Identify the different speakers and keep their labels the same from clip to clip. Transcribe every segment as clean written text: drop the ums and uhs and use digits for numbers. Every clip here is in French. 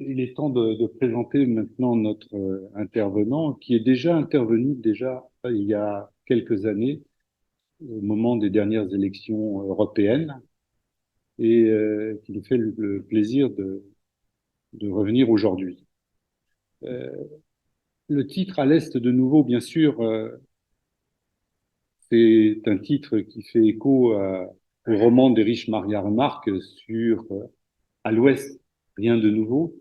Speaker 1: Il est temps de présenter maintenant notre intervenant qui est déjà intervenu il y a quelques années au moment des dernières élections européennes et qui nous fait le plaisir de revenir aujourd'hui. Euh, le titre À l'Est de nouveau, bien sûr, c'est un titre qui fait écho au roman d'Erich Maria Remarque sur À l'Ouest, rien de nouveau,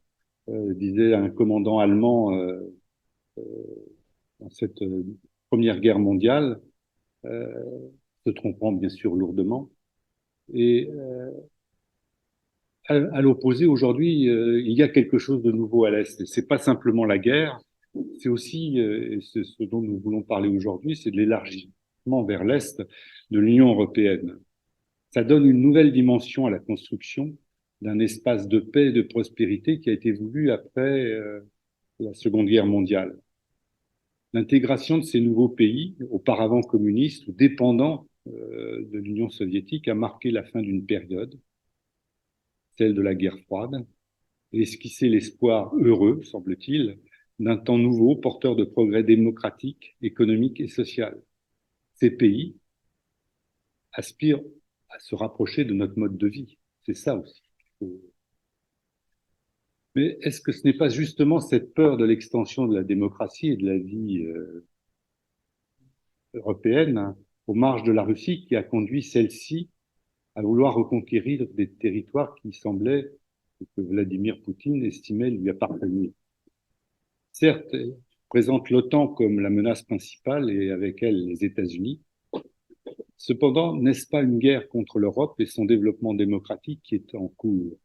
Speaker 1: disait un commandant allemand dans cette Première Guerre mondiale, euh, se trompant bien sûr lourdement. Et à l'opposé, aujourd'hui, il y a quelque chose de nouveau à l'Est. C'est pas simplement la guerre, c'est aussi, et c'est ce dont nous voulons parler aujourd'hui, c'est de l'élargissement vers l'Est de l'Union européenne. Ça donne une nouvelle dimension à la construction d'un espace de paix et de prospérité qui a été voulu après la Seconde Guerre mondiale. L'intégration de ces nouveaux pays, auparavant communistes ou dépendants de l'Union soviétique, a marqué la fin d'une période, celle de la guerre froide, et esquissé l'espoir heureux, semble-t-il, d'un temps nouveau porteur de progrès démocratique, économique et social. Ces pays aspirent à se rapprocher de notre mode de vie. C'est ça aussi. Mais est-ce que ce n'est pas justement cette peur de l'extension de la démocratie et de la vie européenne, hein, aux marges de la Russie qui a conduit celle-ci à vouloir reconquérir des territoires qui semblaient, que Vladimir Poutine estimait lui appartenir? Certes, elle présente l'OTAN comme la menace principale et avec elle les États-Unis. Cependant, n'est-ce pas une guerre contre l'Europe et son développement démocratique qui est en cours?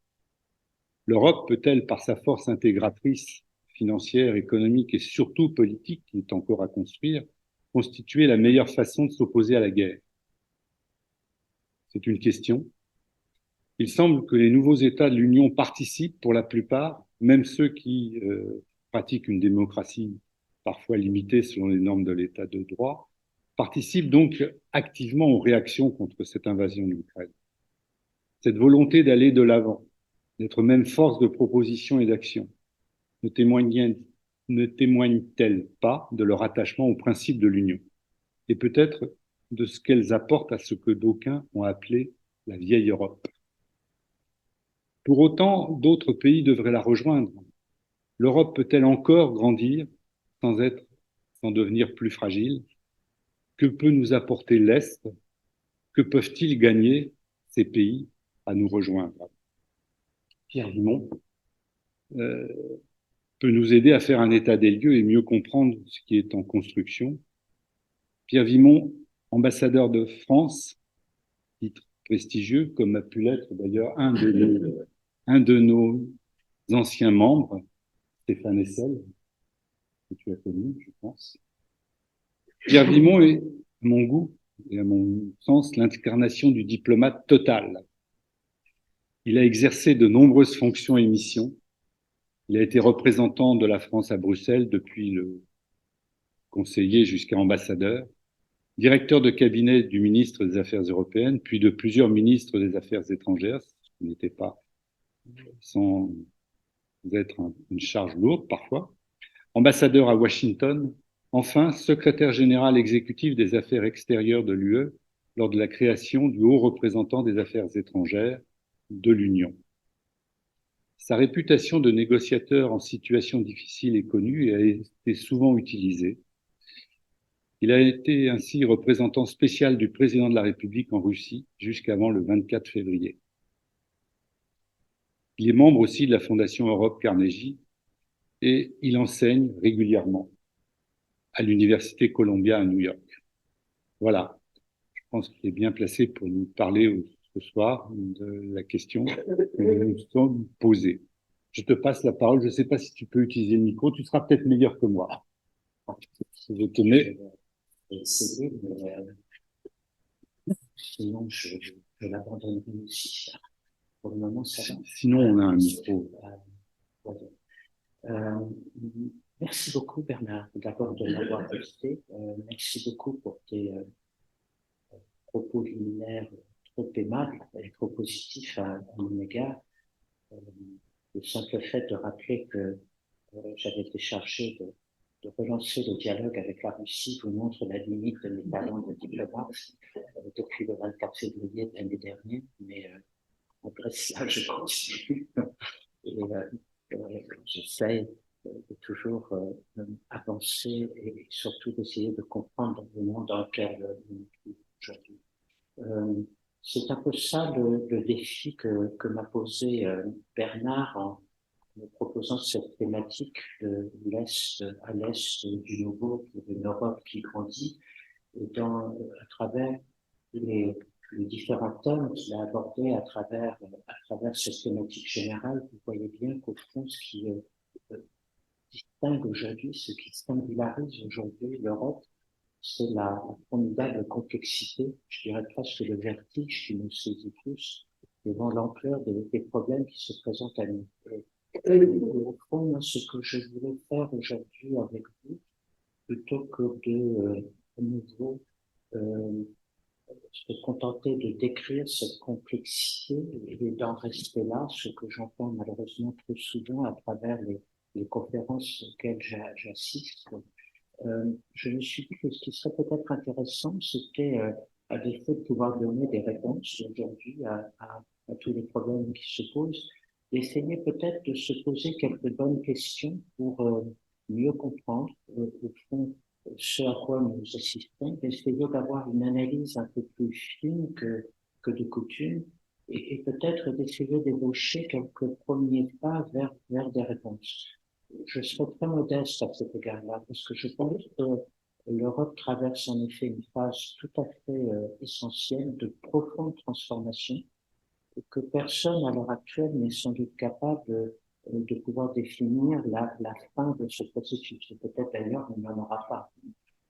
Speaker 1: L'Europe peut-elle, par sa force intégratrice financière, économique et surtout politique, qui est encore à construire, constituer la meilleure façon de s'opposer à la guerre? C'est une question. Il semble que les nouveaux États de l'Union participent pour la plupart, même ceux qui pratiquent une démocratie parfois limitée selon les normes de l'État de droit, participent donc activement aux réactions contre cette invasion de l'Ukraine. Cette volonté d'aller de l'avant, d'être même force de proposition et d'action, ne témoigne-t-elle pas de leur attachement aux principes de l'Union et peut-être de ce qu'elles apportent à ce que d'aucuns ont appelé la vieille Europe? Pour autant, d'autres pays devraient la rejoindre. L'Europe peut-elle encore grandir sans être, sans devenir plus fragile? Que peut nous apporter l'Est? Que peuvent-ils gagner, ces pays, à nous rejoindre? Pierre Vimon euh, peut nous aider à faire un état des lieux et mieux comprendre ce qui est en construction. Pierre Vimon, ambassadeur de France, titre prestigieux, comme a pu l'être d'ailleurs un de nos anciens membres, Stéphane Hessel, que tu as connu, je pense. Pierre Vimon est, à mon goût et à mon sens, l'incarnation du diplomate total. Il a exercé de nombreuses fonctions et missions. Il a été représentant de la France à Bruxelles depuis le conseiller jusqu'à ambassadeur, directeur de cabinet du ministre des Affaires européennes, puis de plusieurs ministres des Affaires étrangères, ce qui n'était pas sans être une charge lourde parfois, ambassadeur à Washington, enfin secrétaire général exécutif des affaires extérieures de l'UE lors de la création du haut représentant des affaires étrangères de l'Union. Sa réputation de négociateur en situation difficile est connue et a été souvent utilisée. Il a été ainsi représentant spécial du président de la République en Russie jusqu'avant le 24 février. Il est membre aussi de la Fondation Europe Carnegie et il enseigne régulièrement à l'Université Columbia à New York. Voilà, je pense qu'il est bien placé pour nous parler ce soir de la question que nous nous sommes posée. Je te passe la parole. Je ne sais pas si tu peux utiliser le micro. Tu seras peut-être meilleur que moi. Je te mets.
Speaker 2: Sinon, je l'abandonnerai aussi. Pour le moment, ça va.
Speaker 1: Sinon, on a un micro.
Speaker 2: Voilà. Euh, merci beaucoup, Bernard, d'abord de m'avoir invité. Merci beaucoup pour tes propos liminaires trop aimables et trop positifs à mon égard. le simple fait de rappeler que j'avais été chargé de relancer le dialogue avec la Russie vous montre la limite de mes talents de diplomate depuis le 24 février de l'année dernière, mais malgré cela, je continue et j'essaie de toujours avancer et surtout d'essayer de comprendre le monde dans lequel nous vivons aujourd'hui. C'est un peu ça le défi que m'a posé Bernard en me proposant cette thématique de l'Est à l'Est du nouveau pour une Europe qui grandit et à travers les différents thèmes qu'il a abordés à travers cette thématique générale, vous voyez bien qu'au fond, ce qui distingue aujourd'hui, ce qui singularise aujourd'hui l'Europe, c'est la formidable complexité, je dirais presque le vertige qui nous saisit tous devant l'ampleur des problèmes qui se présentent à nous. Et au fond, moi, ce que je voulais faire aujourd'hui avec vous, plutôt que à nouveau se contenter de décrire cette complexité et d'en rester là, ce que j'entends malheureusement trop souvent à travers les conférences auxquelles j'assiste. Je me suis dit que ce qui serait peut-être intéressant, c'était, à défaut de pouvoir donner des réponses aujourd'hui à tous les problèmes qui se posent, d'essayer peut-être de se poser quelques bonnes questions pour mieux comprendre, au fond, ce à quoi nous assistons, d'essayer d'avoir une analyse un peu plus fine que de coutume, et peut-être d'essayer d'ébaucher quelques premiers pas vers des réponses. Je serai très modeste à cet égard-là, parce que je pense que l'Europe traverse en effet une phase tout à fait essentielle de profonde transformation, et que personne à l'heure actuelle n'est sans doute capable de pouvoir définir la fin de ce processus. Et peut-être d'ailleurs, on n'en aura pas.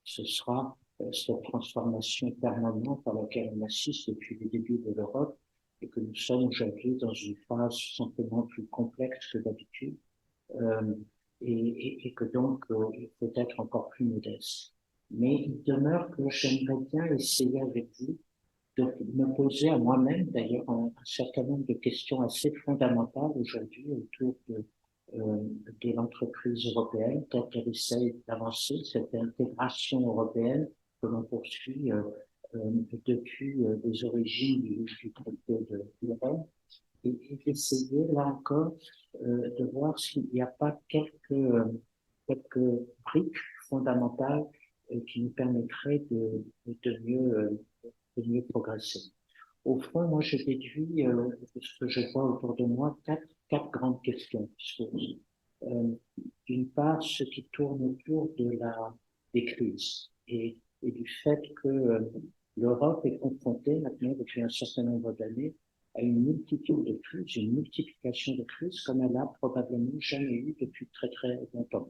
Speaker 2: Ce sera cette transformation permanente à laquelle on assiste depuis le début de l'Europe, et que nous sommes aujourd'hui dans une phase simplement plus complexe que d'habitude. Et que donc il faut être encore plus modeste. Mais il demeure que j'aimerais bien essayer avec vous de me poser à moi-même, d'ailleurs, un certain nombre de questions assez fondamentales aujourd'hui autour de l'entreprise européenne, telle qu'elle essaye d'avancer, cette intégration européenne que l'on poursuit depuis les origines du traité de l'Europe, et d'essayer, là encore, de voir s'il n'y a pas quelques briques fondamentales qui nous permettraient de mieux progresser. Au fond, moi, je déduis de ce que je vois autour de moi quatre grandes questions qui se posent. D'une part, ce qui tourne autour des crises et du fait que l'Europe est confrontée maintenant depuis un certain nombre d'années à une multitude de crises, une multiplication de crises comme elle a probablement jamais eu depuis très très longtemps.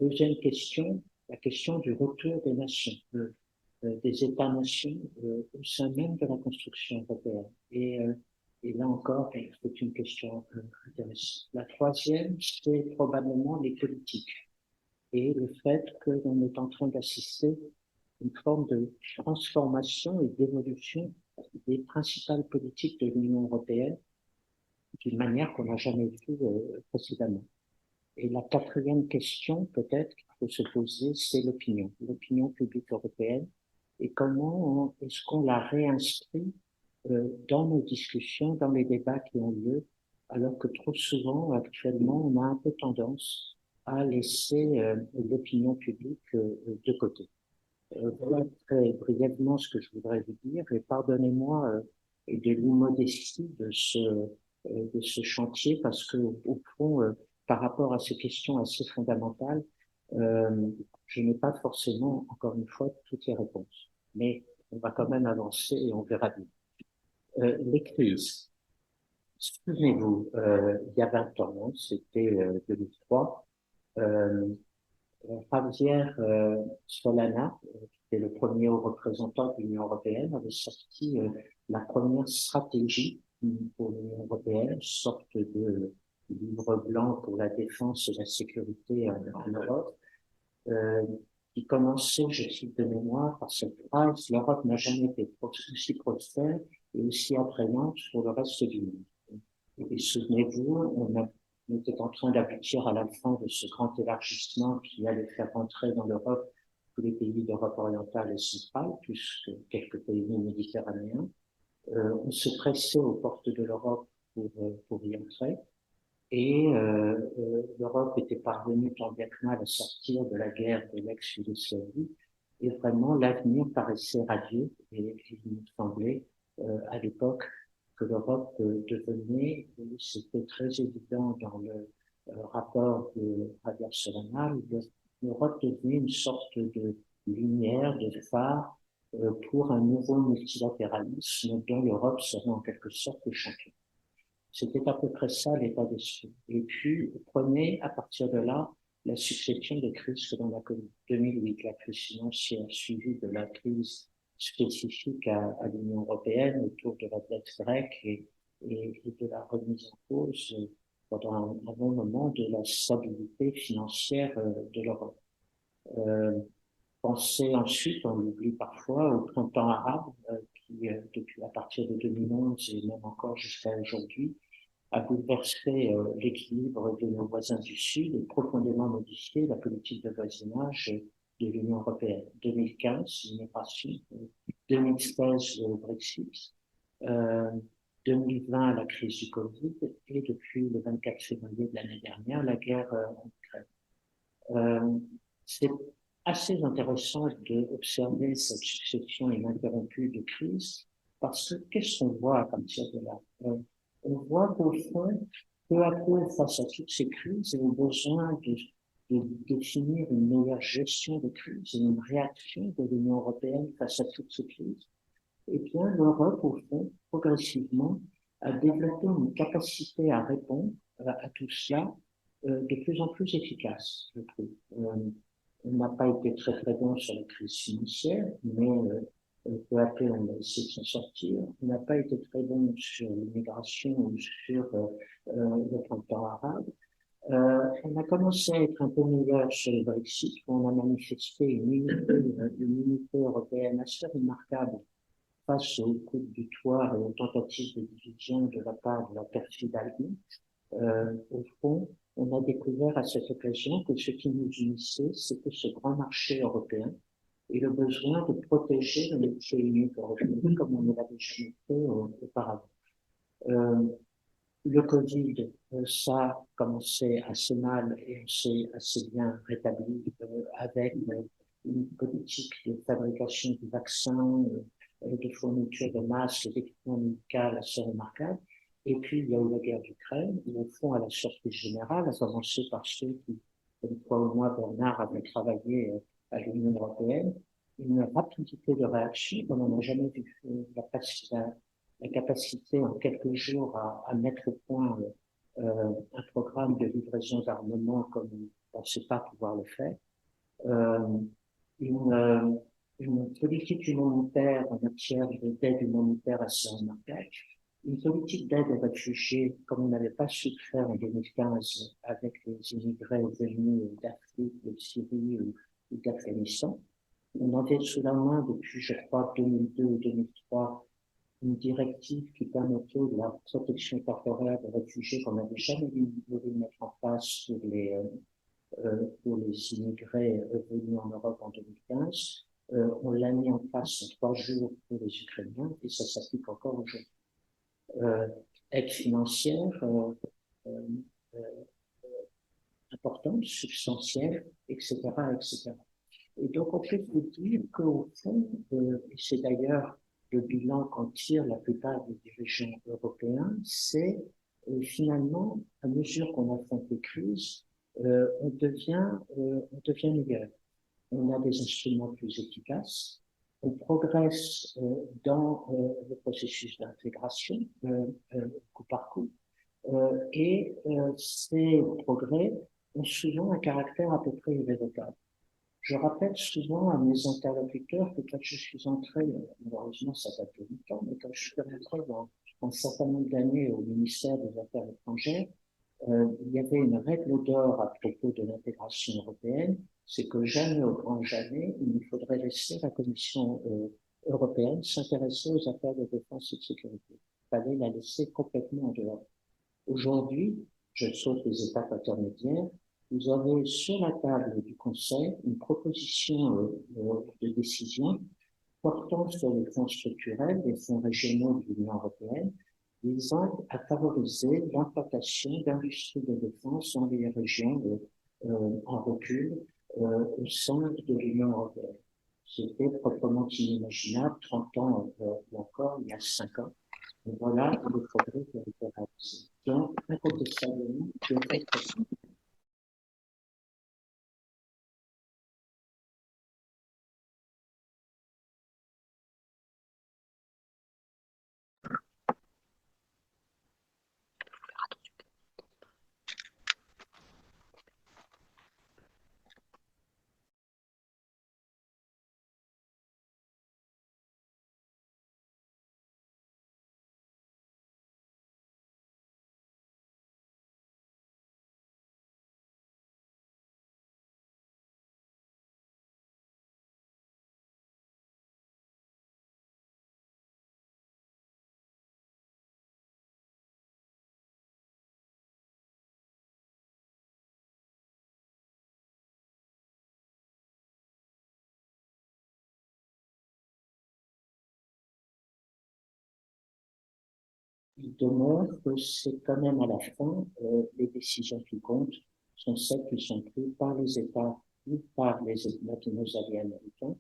Speaker 2: Deuxième question, la question du retour des nations, des États-nations au sein même de la construction européenne. Et là encore, c'est une question intéressante. La troisième, c'est probablement les politiques et le fait que l'on est en train d'assister une forme de transformation et d'évolution des principales politiques de l'Union européenne d'une manière qu'on n'a jamais vue précédemment. Et la quatrième question, peut-être, qu'il faut se poser, c'est l'opinion publique européenne, et comment est-ce qu'on la réinscrit dans nos discussions, dans les débats qui ont lieu, alors que trop souvent, actuellement, on a un peu tendance à laisser l'opinion publique de côté. Voilà très brièvement ce que je voudrais vous dire, et pardonnez-moi de l'immodestie de ce chantier, parce que au fond, par rapport à ces questions assez fondamentales, je n'ai pas forcément, encore une fois, toutes les réponses. Mais on va quand même avancer et on verra bien. Les crises. Souvenez-vous, il y a 20 ans, c'était 2003, Javier Solana, qui est le premier haut représentant de l'Union européenne, avait sorti la première stratégie pour l'Union européenne, une sorte de livre blanc pour la défense et la sécurité en Europe, qui commençait, je cite de mémoire, par cette phrase: l'Europe n'a jamais été aussi prospère et aussi attrayante pour le reste du monde. Et souvenez-vous, on était en train d'aboutir à la fin de ce grand élargissement qui allait faire entrer dans l'Europe tous les pays d'Europe orientale et centrale, plus que quelques pays méditerranéens. On se pressait aux portes de l'Europe pour y entrer. Et l'Europe était parvenue tant bien que mal à sortir de la guerre de l'ex-Yougoslavie. Et vraiment, l'avenir paraissait radieux. Et il nous semblait, à l'époque, que l'Europe devenait, et c'était très évident dans le rapport de Javier Solana, l'Europe devenait une sorte de lumière, de phare pour un nouveau multilatéralisme dont l'Europe serait en quelque sorte le champion. C'était à peu près ça l'état d'esprit. Et puis, prenez à partir de là la succession de crises que l'on a connues. 2008, la crise financière suivie de la crise spécifique à l'Union européenne autour de la dette grecque et de la remise en cause pendant un bon moment de la stabilité financière de l'Europe. Pensez ensuite, on l'oublie parfois, au printemps arabe qui, depuis à partir de 2011 et même encore jusqu'à aujourd'hui, a bouleversé l'équilibre de nos voisins du Sud et profondément modifié la politique de voisinage de l'Union européenne. 2015, l'immigration, 2016, le Brexit, 2020, la crise du Covid et depuis le 24 février de l'année dernière, la guerre en Ukraine. C'est assez intéressant d'observer cette succession ininterrompue de crises parce que qu'est-ce qu'on voit à partir de là? On voit qu'au fond, peu à peu, face à toutes ces crises et au besoin de définir une meilleure gestion de crise et une réaction de l'Union européenne face à toutes ces crises, eh bien, l'Europe, au fond, progressivement, a développé une capacité à répondre à tout cela de plus en plus efficace, je trouve. On n'a pas été très très bon sur la crise financière, mais peu à peu on a essayé de s'en sortir. On n'a pas été très bon sur l'immigration ou sur le printemps arabe. On a commencé à être un peu meilleur sur le Brexit. On a manifesté une unité européenne assez remarquable face aux coups de butoir et aux tentatives de division de la part de la perfide Alliée. Au fond, on a découvert à cette occasion que ce qui nous unissait, c'était ce grand marché européen et le besoin de protéger le marché unique européen comme on ne l'avait jamais fait auparavant. Le Covid, ça a commencé assez mal et on s'est assez bien rétabli avec une politique de fabrication du vaccin, de fourniture de masques et d'équipements médicaux assez remarquable. Et puis, il y a eu la guerre d'Ukraine, où au fond, à la surprise générale, à commencer par ceux qui, comme toi ou moi, Bernard, avaient travaillé à l'Union européenne, une rapidité de réaction comme on n'a jamais vu. La capacité en quelques jours à mettre au point un programme de livraison d'armement comme on ne pensait pas pouvoir le faire. Euh, une, euh, une politique humanitaire en matière d'aide humanitaire assez remarquable, une politique d'aide aux réfugiés comme on n'avait pas su le faire en 2015 avec les immigrés venus d'Afrique, de Syrie ou d'Afghanistan. On avait sous la main depuis, je crois, 2002 ou 2003, une directive qui permettait de la protection temporaire des réfugiés qu'on n'avait jamais voulu mettre en place pour les immigrés venus en Europe en 2015. On l'a mis en place en 3 jours pour les Ukrainiens et ça s'applique encore aujourd'hui. Aide financière importante, substantielle, etc., etc. Et donc, on peut vous dire qu'au fond, et c'est d'ailleurs le bilan qu'en tirent la plupart des dirigeants européens, c'est finalement, à mesure qu'on affronte les crises, on devient meilleur. On a des instruments plus efficaces, on progresse dans le processus d'intégration, coup par coup, et ces progrès ont souvent un caractère à peu près irrévocable. Je rappelle souvent à mes interlocuteurs que quand je suis entré, malheureusement ça date de longtemps, mais quand je suis entré dans un certain nombre d'années au ministère des Affaires étrangères, il y avait une règle d'or à propos de l'intégration européenne, c'est que jamais, au grand jamais, il ne faudrait laisser la Commission européenne s'intéresser aux affaires de défense et de sécurité. Il fallait la laisser complètement en dehors. Aujourd'hui, je saute les étapes intermédiaires. Vous avez sur la table du Conseil une proposition de décision portant sur les fonds structurels, les fonds régionaux de l'Union européenne, visant à favoriser l'implantation d'industries de défense dans les régions en recul au sein de l'Union européenne. C'était proprement inimaginable 30 ans ou encore il y a 5 ans. Et voilà le progrès qui a été réalisé. Donc, incontestablement, je fais pression. Il demeure que c'est quand même à la fin, les décisions qui comptent sont celles qui sont prises par les États ou par nos alliés américains,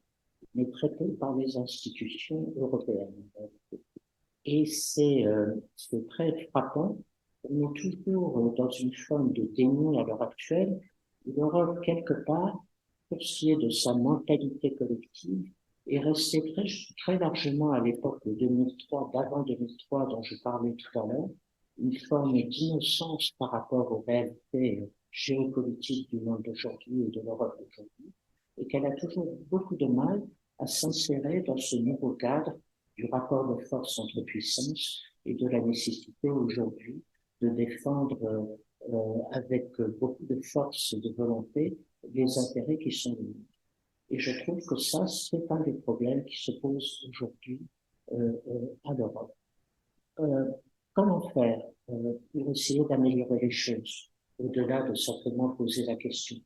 Speaker 2: mais traitées par les institutions européennes. Et c'est très frappant. On est toujours dans une forme de déni à l'heure actuelle. L'Europe, quelque part, pour ce qui est de sa mentalité collective, est restée très largement à l'époque de 2003, d'avant 2003, dont je parlais tout à l'heure, une forme d'innocence par rapport aux réalités géopolitiques du monde d'aujourd'hui et de l'Europe d'aujourd'hui, et qu'elle a toujours beaucoup de mal à s'insérer dans ce nouveau cadre du rapport de force entre puissances et de la nécessité aujourd'hui de défendre avec beaucoup de force et de volonté les intérêts qui sont les nôtres. Et je trouve que ça, c'est un des problèmes qui se posent aujourd'hui à l'Europe. Euh, Comment faire pour essayer d'améliorer les choses, au-delà de simplement poser la question?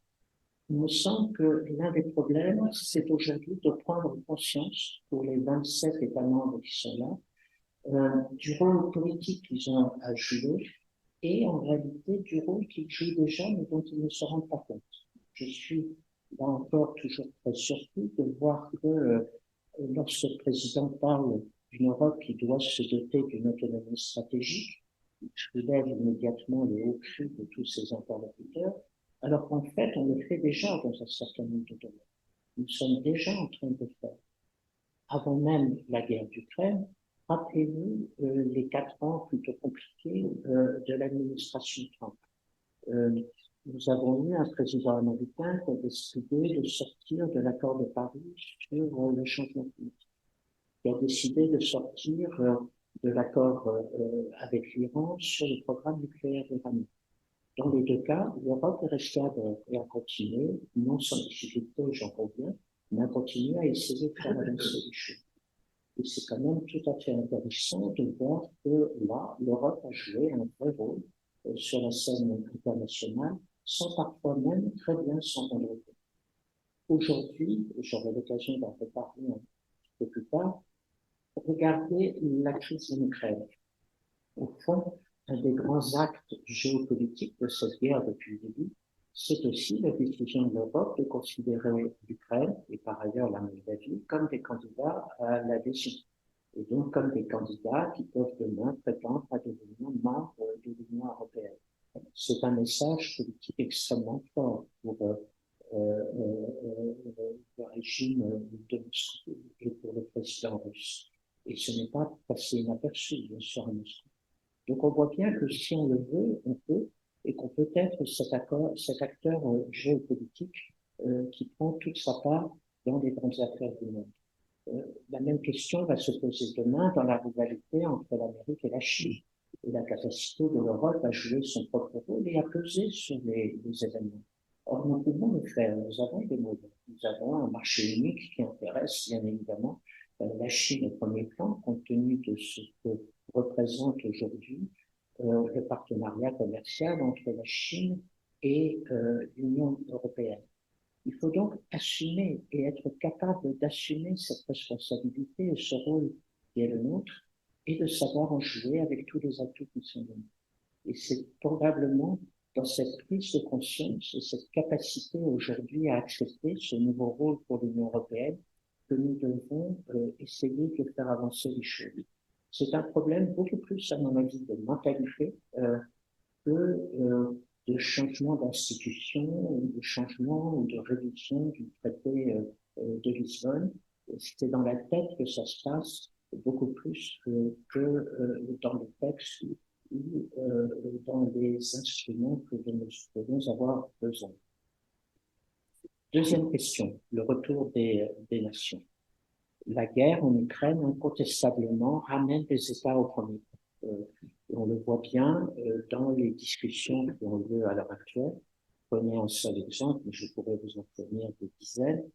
Speaker 2: Il me semble que l'un des problèmes, c'est aujourd'hui de prendre conscience pour les 27 États membres qui sont là, du rôle politique qu'ils ont à jouer et en réalité du rôle qu'ils jouent déjà mais dont ils ne se rendent pas compte. Je suis là encore toujours très surpris de voir que lorsque le président parle d'une Europe qui doit se doter d'une autonomie stratégique, il soulève immédiatement les hauts cris de tous ses interlocuteurs, alors qu'en fait, on le fait déjà dans un certain nombre de domaines. Nous sommes déjà en train de le faire. Avant même la guerre d'Ukraine, rappelez-vous les 4 ans plutôt compliqués de l'administration Trump. Nous avons eu un président américain qui a décidé de sortir de l'accord de Paris sur le changement climatique, qui a décidé de sortir de l'accord avec l'Iran sur le programme nucléaire iranien. Dans les deux cas, l'Europe est restée à terre et a continué, non sans difficulté, j'en conviens, mais a continué à essayer de faire avancer les choses. Et c'est quand même tout à fait intéressant de voir que là, l'Europe a joué un vrai rôle sur la scène internationale, sans parfois même très bien s'en rendre compte. Aujourd'hui, j'aurai l'occasion d'en reparler un peu plus tard, regardez la crise en Ukraine. Au fond, un des grands actes géopolitiques de cette guerre depuis le début, c'est aussi la décision de l'Europe de considérer l'Ukraine et par ailleurs la Moldavie comme des candidats à l'adhésion et donc comme des candidats qui peuvent demain prétendre à devenir membres de l'Union européenne. C'est un message politique extrêmement fort pour le régime de Moscou et pour le président russe. Et ce n'est pas passé inaperçu, bien sûr, à Moscou. Donc on voit bien que si on le veut, on peut, et qu'on peut être cet acteur géopolitique qui prend toute sa part dans les grandes affaires du monde. La même question va se poser demain dans la rivalité entre l'Amérique et la Chine et la capacité de l'Europe à jouer son propre rôle et à peser sur les événements. Or, nous pouvons le faire. Nous avons des modèles. Nous avons un marché unique qui intéresse bien évidemment la Chine au premier plan, compte tenu de ce que représente aujourd'hui le partenariat commercial entre la Chine et l'Union européenne. Il faut donc assumer et être capable d'assumer cette responsabilité et ce rôle qui est le nôtre et de savoir en jouer avec tous les atouts qui sont donnés. Et c'est probablement dans cette prise de conscience et cette capacité aujourd'hui à accepter ce nouveau rôle pour l'Union européenne que nous devons essayer de faire avancer les choses. C'est un problème beaucoup plus, à mon avis, de mentalité que de changement d'institution ou de changement ou de révision du traité de Lisbonne. C'est dans la tête que ça se passe beaucoup plus que dans les textes ou dans les instruments que nous devons avoir besoin. Deuxième question, le retour des nations. La guerre en Ukraine, incontestablement, ramène les États au premier plan. On le voit bien dans les discussions qui ont lieu à l'heure actuelle. Prenez un seul exemple, mais je pourrais vous en fournir des dizaines.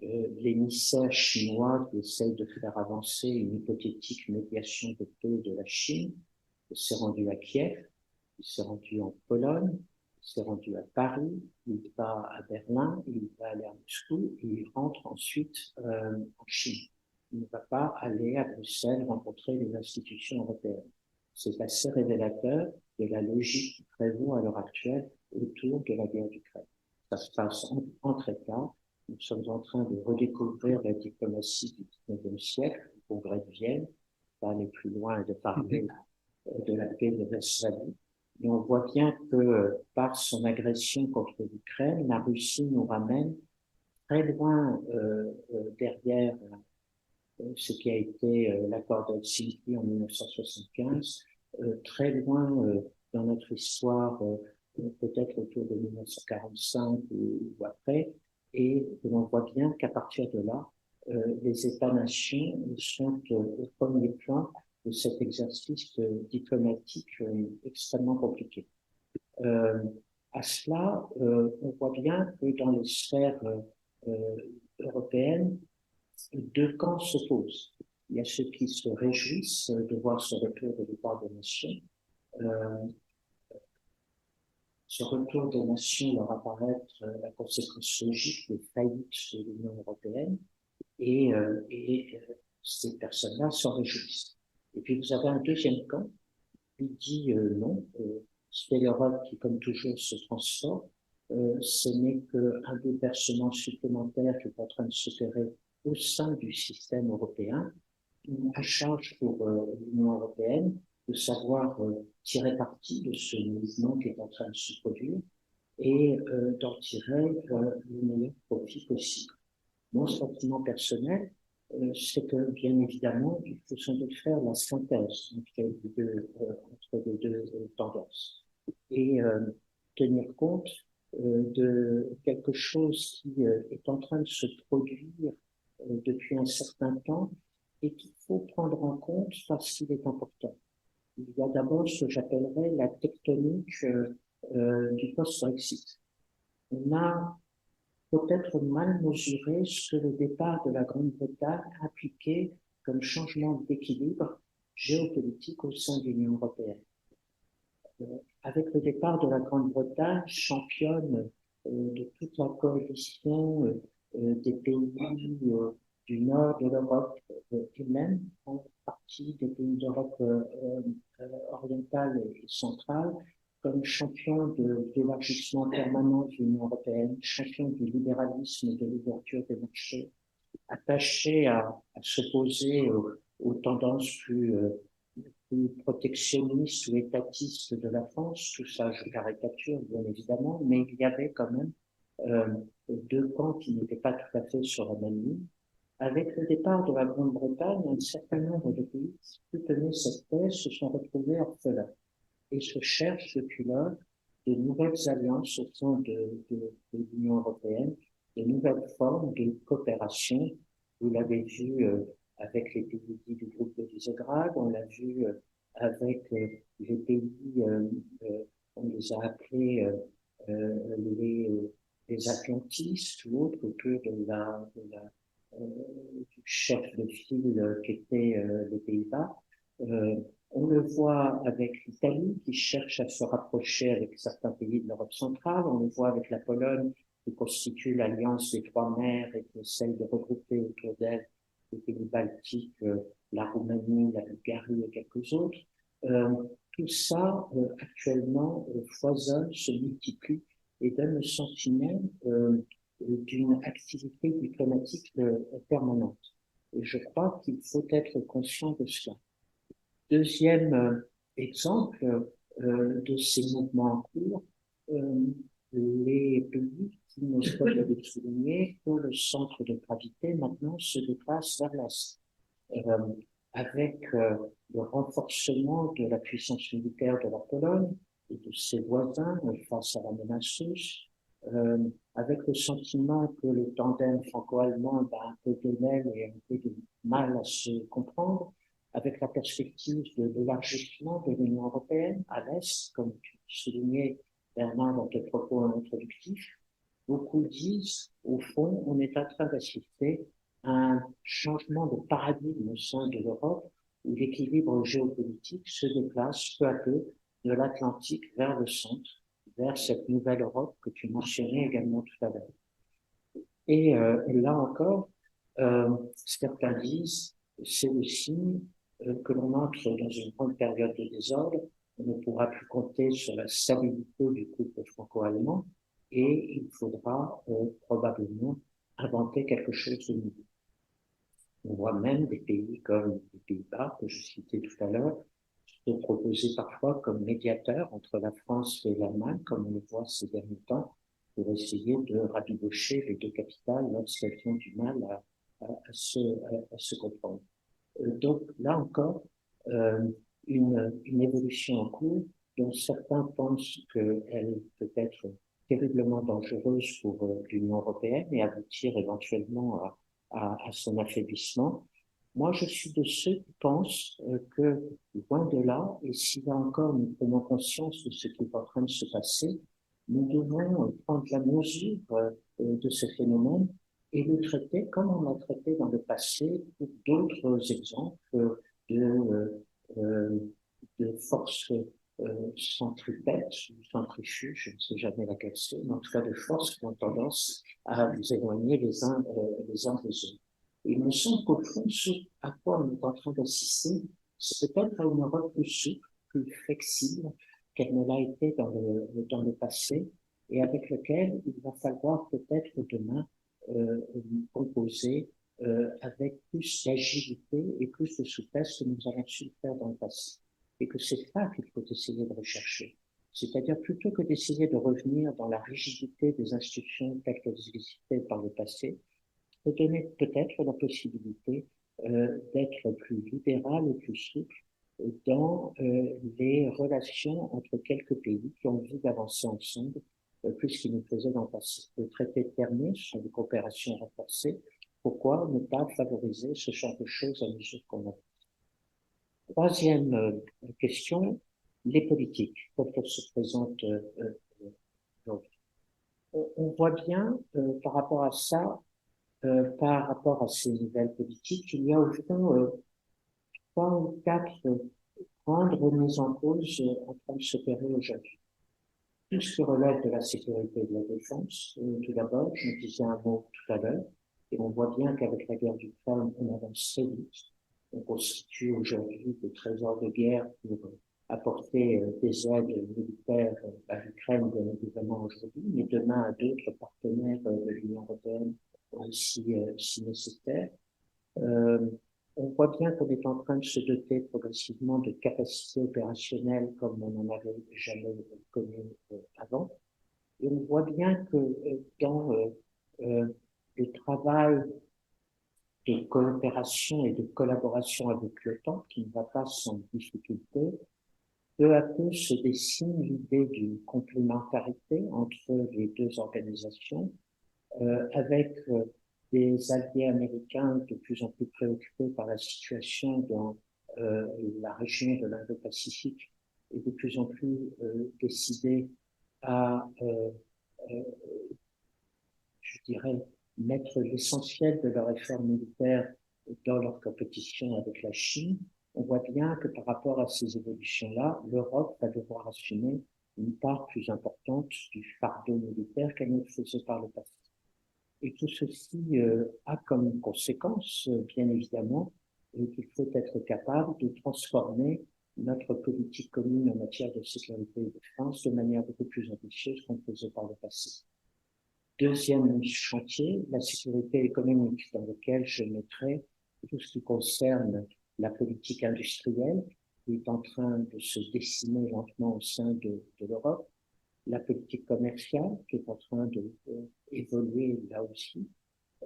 Speaker 2: L'émissaire chinois qui essaye de faire avancer une hypothétique médiation de paix de la Chine s'est rendu à Kiev, il s'est rendu en Pologne, il s'est rendu à Paris, il va à Berlin, il va aller à Moscou et il rentre ensuite en Chine. Il ne va pas aller à Bruxelles rencontrer les institutions européennes. C'est assez révélateur de la logique qui prévaut à l'heure actuelle autour de la guerre d'Ukraine. Ça se passe entre États. Nous sommes en train de redécouvrir la diplomatie du XIXe siècle, au congrès de Vienne, pas aller plus loin et de parler de la paix de Westphalie. Et on voit bien que par son agression contre l'Ukraine, la Russie nous ramène très loin derrière ce qui a été l'accord d'Helsinki en 1975, très loin dans notre histoire, peut-être autour de 1945 ou après, et on voit bien qu'à partir de là, les États-nations sont au premier plan de cet exercice diplomatique extrêmement compliqué. À cela, on voit bien que dans les sphères européennes, deux camps s'opposent. Il y a ceux qui se réjouissent de voir ce retour de l'État des nations. Ce retour des nations leur apparaît la conséquence logique des faillites de l'Union européenne et ces personnes-là s'en réjouissent. Et puis vous avez un deuxième camp qui dit non, c'est l'Europe qui, comme toujours, se transforme. Ce n'est qu'un bouleversement supplémentaire qui est en train de s'opérer au sein du système européen, à charge pour l'Union européenne de savoir tirer parti de ce mouvement qui est en train de se produire et d'en tirer le meilleur profit possible. Mon sentiment personnel, c'est que, bien évidemment, il faut sans doute faire la synthèse entre les deux tendances et tenir compte de quelque chose qui est en train de se produire depuis un certain temps et qu'il faut prendre en compte parce qu'il est important. Il y a d'abord ce que j'appellerais la tectonique du post-Brexit. On a peut-être mal mesuré ce que le départ de la Grande-Bretagne impliquait comme changement d'équilibre géopolitique au sein de l'Union européenne. Avec le départ de la Grande-Bretagne, championne de toute la coalition des pays du nord de l'Europe et même en partie des pays d'Europe orientale et centrale, comme champion de l'élargissement permanent de l'Union européenne, champion du libéralisme et de l'ouverture des marchés, attaché à s'opposer aux tendances plus protectionnistes ou étatistes de la France. Tout ça, je caricature, bien évidemment, mais il y avait quand même deux camps qui n'étaient pas tout à fait sur la même ligne. Avec le départ de la Grande-Bretagne, un certain nombre de pays qui soutenaient cette thèse se sont retrouvés orphelins et se cherchent depuis lors de nouvelles alliances au sein de l'Union européenne, de nouvelles formes de coopération. Vous l'avez vu avec les pays du groupe de Visegrad, on l'a vu avec les pays, on les a appelés les atlantistes ou autres autour du chef de file qui était les Pays-Bas. On le voit avec l'Italie qui cherche à se rapprocher avec certains pays de l'Europe centrale. On le voit avec la Pologne qui constitue l'alliance des trois mers et qui essaye de regrouper autour d'elle les pays baltiques, la Roumanie, la Bulgarie et quelques autres. Tout ça, actuellement, foisonne, se multiplie et donne le sentiment d'une activité diplomatique permanente. Et je crois qu'il faut être conscient de cela. Deuxième exemple de ces mouvements en cours, les pays qui ne sont pas de souligner que le centre de gravité maintenant se déplace vers l'Est. Avec le renforcement de la puissance militaire de la Pologne et de ses voisins face à la menace russe, avec le sentiment que le tandem franco-allemand a un peu de mêle et un peu de mal à se comprendre, avec la perspective de l'élargissement de l'Union européenne à l'Est, comme tu soulignais, Bernard, dans tes propos introductifs, beaucoup disent, au fond, on est en train d'assister à un changement de paradigme au sein de l'Europe, où l'équilibre géopolitique se déplace peu à peu de l'Atlantique vers le centre, vers cette nouvelle Europe que tu mentionnais également tout à l'heure. Et là encore, certains disent, c'est le signe que l'on entre dans une grande période de désordre, on ne pourra plus compter sur la stabilité du couple franco-allemand et il faudra probablement inventer quelque chose de nouveau. On voit même des pays comme les Pays-Bas, que je citais tout à l'heure, se proposer parfois comme médiateur entre la France et l'Allemagne, comme on le voit ces derniers temps, pour essayer de rabibocher les deux capitales lorsqu'elles ont du mal à se comprendre. Donc là encore, une évolution en cours dont certains pensent qu'elle peut être terriblement dangereuse pour l'Union européenne et aboutir éventuellement à son affaiblissement. Moi, je suis de ceux qui pensent que, loin de là, et si là encore nous prenons conscience de ce qui est en train de se passer, nous devons prendre la mesure de ce phénomène et le traiter comme on l'a traité dans le passé pour d'autres exemples de forces centripètes ou centrifuges, je ne sais jamais laquelle c'est, mais en tout cas de forces qui ont tendance à nous éloigner les uns des autres. Il me semble qu'au fond, ce à quoi on est en train d'assister, c'est peut-être à une Europe plus souple, plus flexible qu'elle ne l'a été dans le passé, et avec lequel il va falloir peut-être demain composer avec plus d'agilité et plus de souplesse que nous avons su faire dans le passé. Et que c'est ça qu'il faut essayer de rechercher. C'est-à-dire, plutôt que d'essayer de revenir dans la rigidité des institutions telles qu'elles existaient par le passé, de donner peut-être la possibilité d'être plus libéral et plus souple dans les relations entre quelques pays qui ont envie d'avancer ensemble, plus qu'ils ne faisaient dans le passé. Le traité de Pernier sont des coopérations renforcées. Pourquoi ne pas favoriser ce genre de choses à mesure qu'on a? Troisième question, les politiques, telles qu'elles se présentent aujourd'hui. On voit bien par rapport à ça, par rapport à ces nouvelles politiques, il y a au fond trois ou quatre grandes remises en cause en train de s'opérer aujourd'hui. Tout ce qui relève de la sécurité et de la défense, tout d'abord, je disais un mot tout à l'heure, et on voit bien qu'avavec la guerre d'Ukraine, on avance très vite. On constitue aujourd'hui des trésors de guerre pour apporter des aides militaires à l'Ukraine, bien évidemment aujourd'hui, mais demain à d'autres partenaires de l'Union européenne si nécessaire. On voit bien qu'on est en train de se doter progressivement de capacités opérationnelles comme on n'en avait jamais connu avant. Et on voit bien que dans le travail de coopération et de collaboration avec l'OTAN, qui ne va pas sans difficulté, peu à peu se dessine l'idée d'une complémentarité entre les deux organisations, avec des alliés américains de plus en plus préoccupés par la situation dans la région de l'Indo-Pacifique et de plus en plus décidés à, je dirais, mettre l'essentiel de leur effort militaire dans leur compétition avec la Chine. on voit bien que par rapport à ces évolutions-là, l'Europe va devoir assumer une part plus importante du fardeau militaire qu'elle ne le faisait par le passé. Et tout ceci a comme conséquence, bien évidemment, qu'il faut être capable de transformer notre politique commune en matière de sécurité et de défense de manière beaucoup plus ambitieuse qu'on le faisait par le passé. Deuxième chantier, la sécurité économique, dans lequel je mettrai tout ce qui concerne la politique industrielle, qui est en train de se dessiner lentement au sein de l'Europe, la politique commerciale, qui est en train d'évoluer là aussi,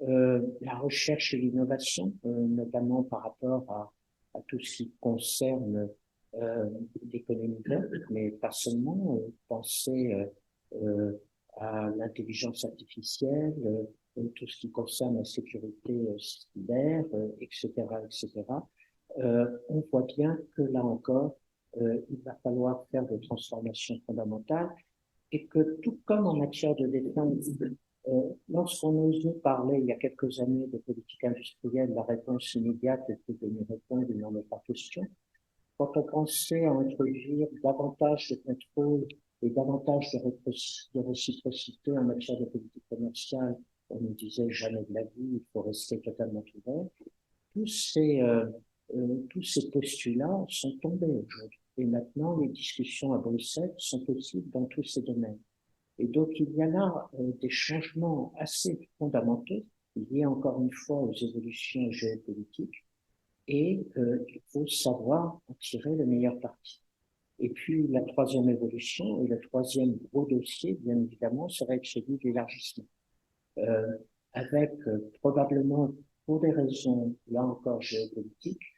Speaker 2: la recherche et l'innovation, notamment par rapport à tout ce qui concerne l'économie verte, mais pas seulement, penser à l'intelligence artificielle, tout ce qui concerne la sécurité cyber, etc., etc. On voit bien que là encore, il va falloir faire des transformations fondamentales et que tout comme en matière de défense, lorsqu'on osait parler il y a quelques années de politique industrielle, la réponse immédiate était de nous répondre il n'en est pas question. Quand on pensait à introduire davantage de contrôle et davantage de réciprocité en matière de politique commerciale, on nous disait jamais de la vie, il faut rester totalement ouvert. Tous ces postulats sont tombés aujourd'hui. Et maintenant, les discussions à Bruxelles sont possibles dans tous ces domaines. Et donc, il y a là des changements assez fondamentaux liés encore une fois aux évolutions géopolitiques et il faut savoir en tirer le meilleur parti. Et puis, la troisième évolution et le troisième gros dossier, bien évidemment, serait celui de l'élargissement. Avec probablement, pour des raisons, là encore, géopolitiques,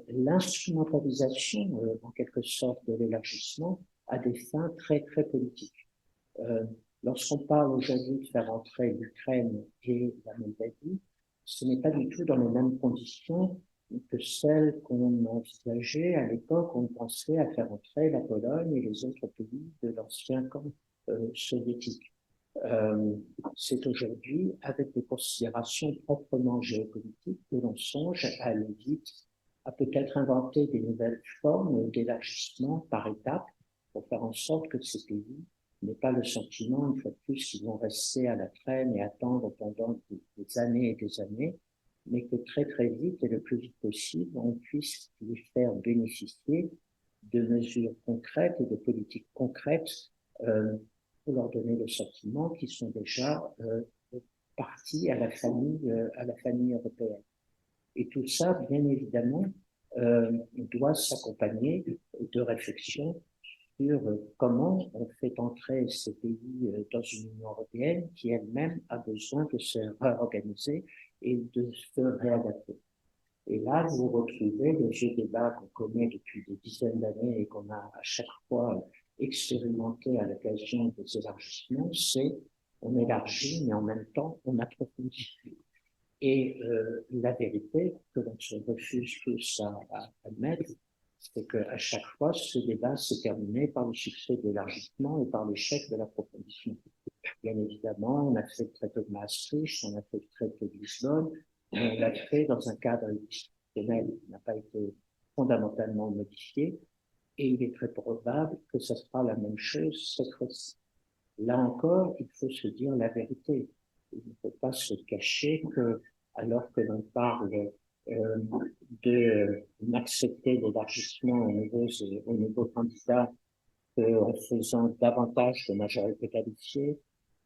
Speaker 2: l'instrumentalisation, en quelque sorte, de l'élargissement à des fins très, très politiques. Lorsqu'on parle aujourd'hui de faire entrer l'Ukraine et la Moldavie, ce n'est pas du tout dans les mêmes conditions que celles qu'on envisageait à l'époque. On pensait à faire entrer la Pologne et les autres pays de l'ancien camp soviétique. C'est aujourd'hui, avec des considérations proprement géopolitiques, que l'on songe à aller vite, à peut-être inventer des nouvelles formes d'élargissement par étapes pour faire en sorte que ces pays n'aient pas le sentiment, une fois de plus, qu'ils vont rester à la traîne et attendre pendant des années et des années, mais que très très vite et le plus vite possible, on puisse les faire bénéficier de mesures concrètes et de politiques concrètes pour leur donner le sentiment qu'ils sont déjà partis à la famille européenne. Et tout ça, bien évidemment, doit s'accompagner de réflexions sur comment on fait entrer ces pays dans une Union européenne qui elle-même a besoin de se réorganiser et de se réadapter. Et là, vous retrouvez le vieux débat qu'on connaît depuis des dizaines d'années et qu'on a à chaque fois expérimenté à l'occasion des élargissements, c'est on élargit, mais en même temps, on approfondit. Et la vérité que l'on se refuse tous à admettre, c'est qu'à chaque fois, ce débat s'est terminé par le succès de l'élargissement et par l'échec de l'approfondissement. Bien évidemment, on a fait le traité de Maastricht, on a fait le traité de Lisbonne, on l'a fait dans un cadre institutionnel qui n'a pas été fondamentalement modifié, et il est très probable que ce sera la même chose cette fois-ci. Là encore, il faut se dire la vérité. Il ne faut pas se cacher que, alors que l'on parle d'accepter l'élargissement au niveau candidat, en faisant davantage de majorité qualifiée,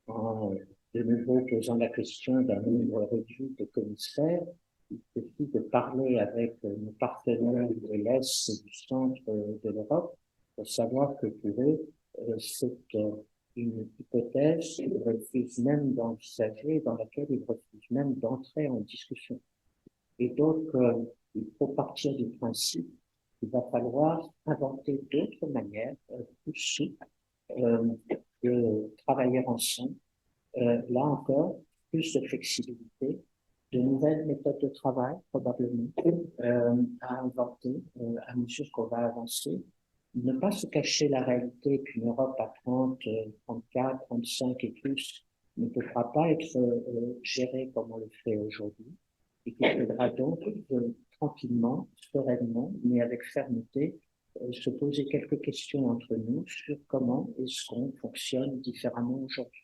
Speaker 2: en de nouveau posant la question d'un nombre réduit de commissaires, il suffit de parler avec nos partenaires de l'Est et du centre de l'Europe pour savoir que pour eux, c'est une hypothèse qu'ils refusent même d'envisager, dans laquelle ils refusent même d'entrer en discussion. Et donc, il faut partir du principe qu'il va falloir inventer d'autres manières plus souples de travailler ensemble. Là encore, plus de flexibilité, de nouvelles méthodes de travail probablement à inventer à mesure qu'on va avancer. Ne pas se cacher la réalité qu'une Europe à 30, 34, 35 et plus ne pourra pas être gérée comme on le fait aujourd'hui et qu'il faudra donc tranquillement, sereinement, mais avec fermeté, se poser quelques questions entre nous sur comment est-ce qu'on fonctionne différemment aujourd'hui.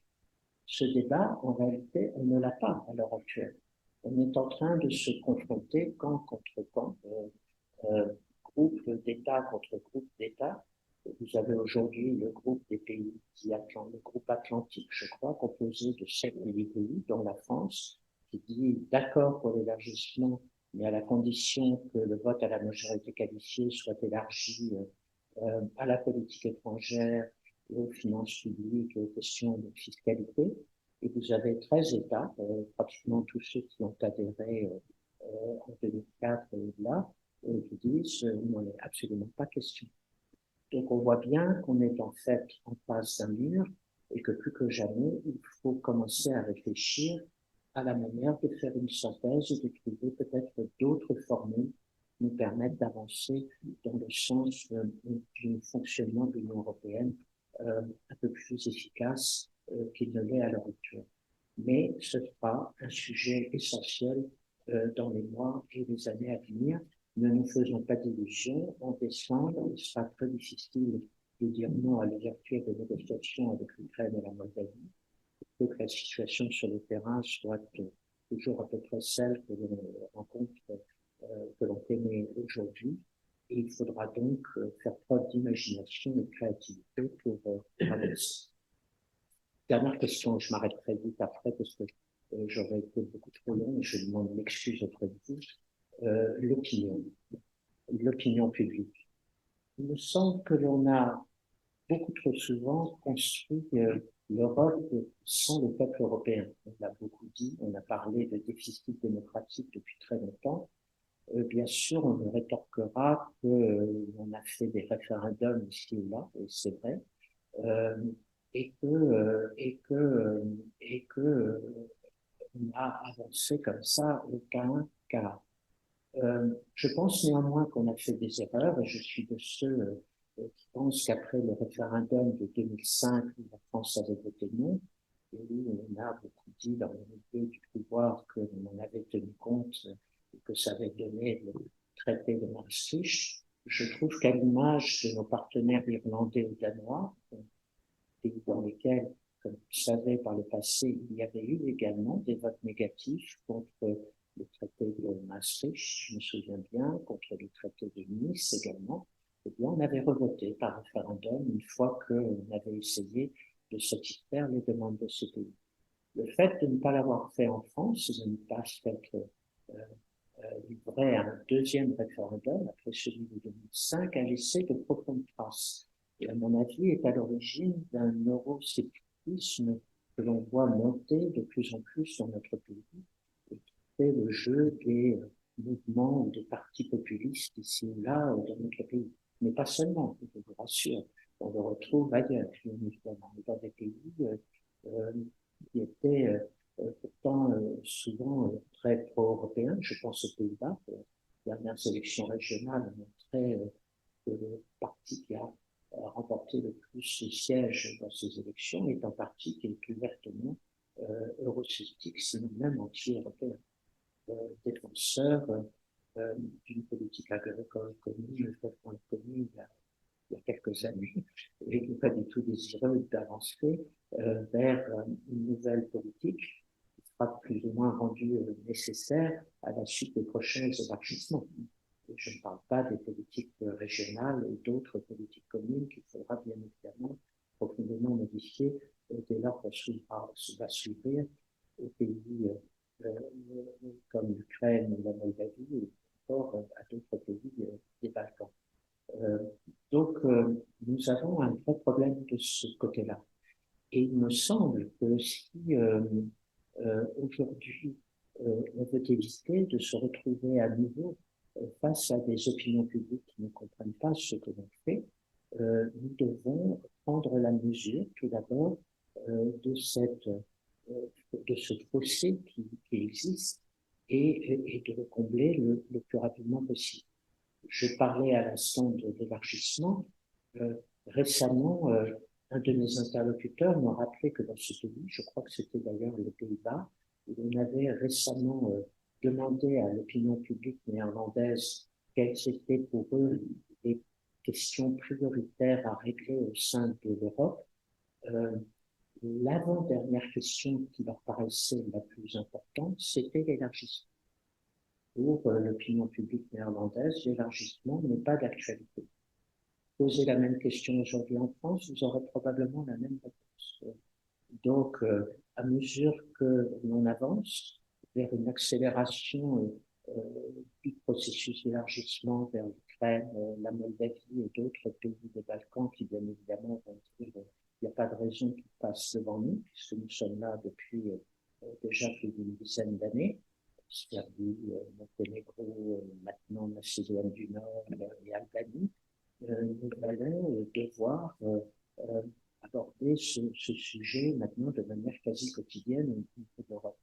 Speaker 2: Ce débat, en réalité, on ne l'a pas à l'heure actuelle. On est en train de se confronter camp contre camp, groupe d'États contre groupe d'États. Vous avez aujourd'hui le groupe des pays le groupe atlantique, je crois, composé de 7 pays, dont la France, qui dit d'accord pour l'élargissement, mais à la condition que le vote à la majorité qualifiée soit élargi à la politique étrangère, aux finances publiques, aux questions de fiscalité. Et vous avez 13 États, pratiquement tous ceux qui ont adhéré en 2004 et là, qui disent il n'en est absolument pas question. Donc on voit bien qu'on est en fait en face d'un mur et que plus que jamais, il faut commencer à réfléchir à la manière de faire une synthèse et de trouver peut-être d'autres formules qui nous permettent d'avancer dans le sens du fonctionnement de l'Union européenne un peu plus efficace qu'il ne l'est à l'heure actuelle. Mais ce sera un sujet essentiel dans les mois et les années à venir. Ne nous faisons pas d'illusions. En décembre, il sera très difficile de dire non à l'ouverture des négociations avec l'Ukraine et la Moldavie, pour que la situation sur le terrain soit toujours à peu près celle que l'on rencontre, que l'on connaît aujourd'hui. Et il faudra donc faire preuve d'imagination et de créativité pour avancer. Dernière question, je m'arrête très vite après parce que j'aurais été beaucoup trop long et je demande une excuse auprès de vous. L'opinion publique. Il me semble que l'on a beaucoup trop souvent construit l'Europe sans le peuple européen. On l'a beaucoup dit, on a parlé de déficit démocratique depuis très longtemps. Bien sûr, on me rétorquera qu'on a fait des référendums ici ou là, et c'est vrai, et que on a avancé comme ça aucun cas. Je pense néanmoins qu'on a fait des erreurs et je suis de ceux qui pensent qu'après le référendum de 2005, où la France avait voté non, et où on a beaucoup dit dans le milieu du pouvoir qu'on en avait tenu compte et que ça avait donné le traité de Maastricht. Je trouve qu'à l'image de nos partenaires irlandais ou danois, pays dans lesquels, comme vous savez, par le passé, il y avait eu également des votes négatifs contre le traité de Maastricht, je me souviens bien, contre le traité de Nice également, eh bien, on avait revoté par référendum une fois qu'on avait essayé de satisfaire les demandes de ce pays. Le fait de ne pas l'avoir fait en France, de ne pas se faire livrer un deuxième référendum après celui de 2005 a laissé de profondes traces. Et à mon avis, est à l'origine d'un euroscepticisme que l'on voit monter de plus en plus dans notre pays et qui fait le jeu des mouvements ou des partis populistes ici ou là dans notre pays. Mais pas seulement, je vous rassure, on le retrouve ailleurs, bien évidemment, dans des pays qui étaient pourtant souvent très pro-européens. Je pense aux Pays-Bas. Les dernières élections régionales ont montré que le parti qui a remporté le plus de sièges dans ces élections est un parti qui est ouvertement eurosceptique, sinon même anti-européen, défenseur d'une politique agricole commune, commune il y a quelques années, et qui n'est pas du tout désireux d'avancer vers une nouvelle politique qui sera plus ou moins rendue nécessaire à la suite des prochains élargissements. Et je ne parle pas des politiques régionales et d'autres politiques communes qu'il faudra bien évidemment profondément modifier dès lors qu'on va s'ouvrir aux pays comme l'Ukraine ou la Moldavie ou encore à d'autres pays des Balkans. Donc, nous avons un vrai problème de ce côté-là. Et il me semble que si aujourd'hui on veut éviter de se retrouver à nouveau face à des opinions publiques qui ne comprennent pas ce que l'on fait, nous devons prendre la mesure, tout d'abord, de ce fossé qui existe et de le combler le plus rapidement possible. Je parlais à l'instant de l'élargissement. Récemment, un de mes interlocuteurs m'a rappelé que dans ce pays, je crois que c'était d'ailleurs les Pays-Bas, où on avait récemment demandé à l'opinion publique néerlandaise quelles étaient pour eux les questions prioritaires à régler au sein de l'Europe, l'avant-dernière question qui leur paraissait la plus importante, c'était l'élargissement. Pour l'opinion publique néerlandaise, l'élargissement n'est pas d'actualité. Posez la même question aujourd'hui en France, vous aurez probablement la même réponse. Donc, à mesure que l'on avance vers une accélération du processus d'élargissement vers l'Ukraine, la Moldavie et d'autres pays des Balkans qui, bien évidemment, vont dire il n'y a pas de raison qu'ils passent devant nous, puisque nous sommes là depuis déjà plus d'une dizaine d'années. Serbie, Monténégro, maintenant Macédoine du Nord et Albanie. Nous allons devoir aborder ce sujet maintenant de manière quasi quotidienne au niveau de l'Europe.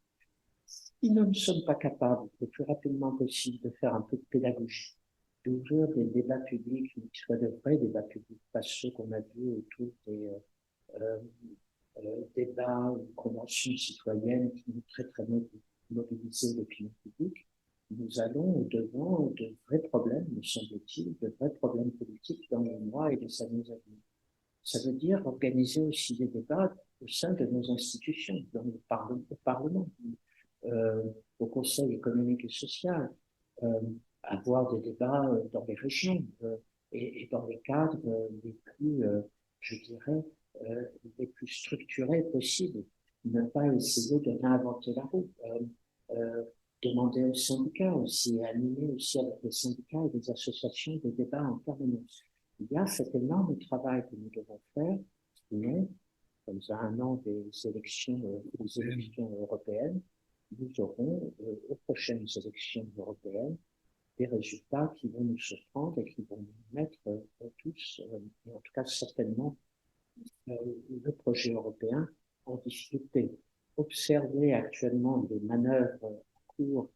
Speaker 2: Si nous ne sommes pas capables, le plus rapidement possible, de faire un peu de pédagogie, d'ouvrir des débats publics, qui soient de vrais débats publics, pas ceux qu'on a vus autour des débats ou conventions citoyennes qui ont très mobilisé l'opinion publique, nous allons au-devant de vrais problèmes, me semble-t-il, de vrais problèmes politiques dans les mois et les années à venir. Ça veut dire organiser aussi des débats au sein de nos institutions, dans le Parlement, au Conseil économique et social, avoir des débats dans les régions et dans les cadres les plus, je dirais, les plus structurés possibles. Ne pas essayer de réinventer la roue. Demander aux syndicats aussi, animer aussi avec les syndicats et les associations des débats en permanence. Il y a cet énorme travail que nous devons faire, mais, comme à un an des élections européennes, nous aurons aux prochaines élections européennes des résultats qui vont nous surprendre et qui vont nous mettre tous, et en tout cas certainement, le projet européen en difficulté. Observer actuellement des manœuvres en cours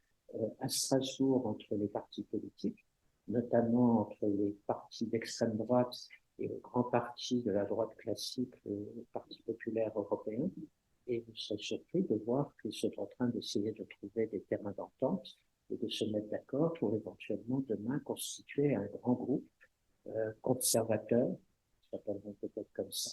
Speaker 2: à Strasbourg entre les partis politiques, notamment entre les partis d'extrême droite et le grand parti de la droite classique, le Parti populaire européen, et vous serez surpris de voir qu'ils sont en train d'essayer de trouver des terrains d'entente et de se mettre d'accord pour éventuellement demain constituer un grand groupe conservateur, s'appelleront peut-être comme ça,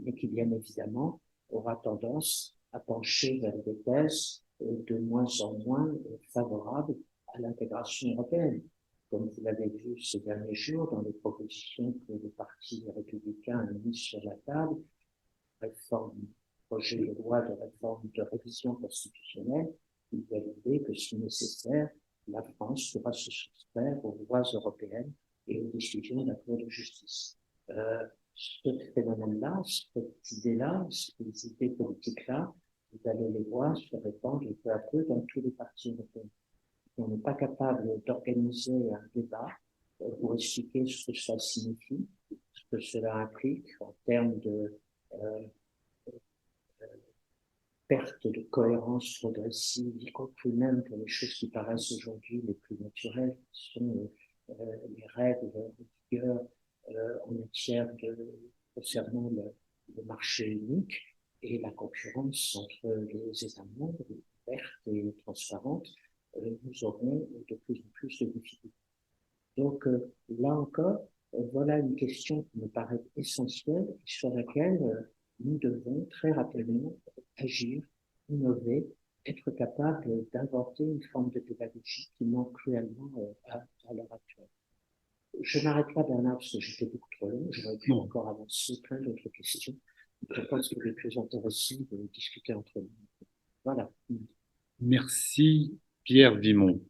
Speaker 2: mais qui bien évidemment aura tendance à pencher vers des thèses de moins en moins favorables à l'intégration européenne. Comme vous l'avez vu ces derniers jours dans les propositions que le Parti républicain a mises sur la table, projet de loi de réforme de révision constitutionnelle, il va l'idée que si nécessaire, la France pourra se soustraire aux lois européennes et aux décisions de la Cour de justice. Ce phénomène-là, cette idée-là, ces idées politiques-là, vous allez les voir se répandre peu à peu dans tous les partis européens. On n'est pas capable d'organiser un débat pour expliquer ce que ça signifie, ce que cela implique en termes de perte de cohérence progressive, y compris même pour les choses qui paraissent aujourd'hui les plus naturelles, qui sont les règles de vigueur en matière concernant le marché unique et la concurrence entre les États membres, ouverte et transparente, nous aurons de plus en plus de difficultés. Donc là encore, voilà une question qui me paraît essentielle sur laquelle nous devons très rapidement agir, innover, être capable d'inventer une forme de pédagogie qui manque cruellement à l'heure actuelle. Je m'arrête là, Bernard, parce que j'étais beaucoup trop long. J'aurais pu encore avancer plein d'autres questions. Je pense qu'il est plus intéressant de discuter entre nous. Voilà.
Speaker 1: Merci, Pierre Vimont.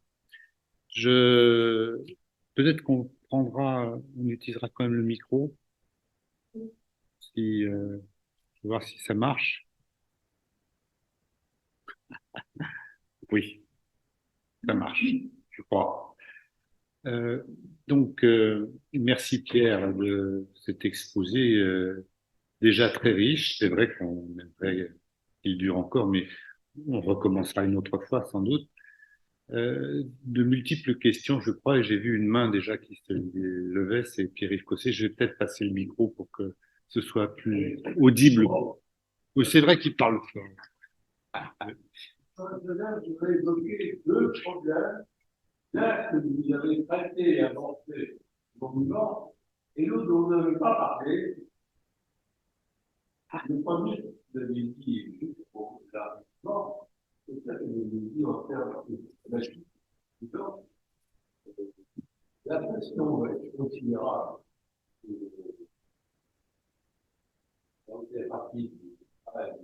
Speaker 1: Peut-être qu'on on utilisera quand même le micro, si, pour voir si ça marche. Oui, ça marche, je crois. Donc, merci Pierre de cet exposé déjà très riche. C'est vrai qu'on aimerait qu'il dure encore, mais on recommencera une autre fois sans doute. De multiples questions, je crois, et j'ai vu une main déjà qui se levait, c'est Pierre-Yves Cosset. Je vais peut-être passer le micro pour que ce soit plus audible. Oui, c'est vrai qu'il parle fort.
Speaker 3: Là, je voudrais évoquer deux problèmes. L'un que vous avez traité et avancé longuement, et l'autre dont vous n'avez pas parlé. Le premier, vous avez dit, juste pour l'arrêtement, c'est ça que vous avez dit en termes de la chute. La pression est considérable dans les rapides du travail.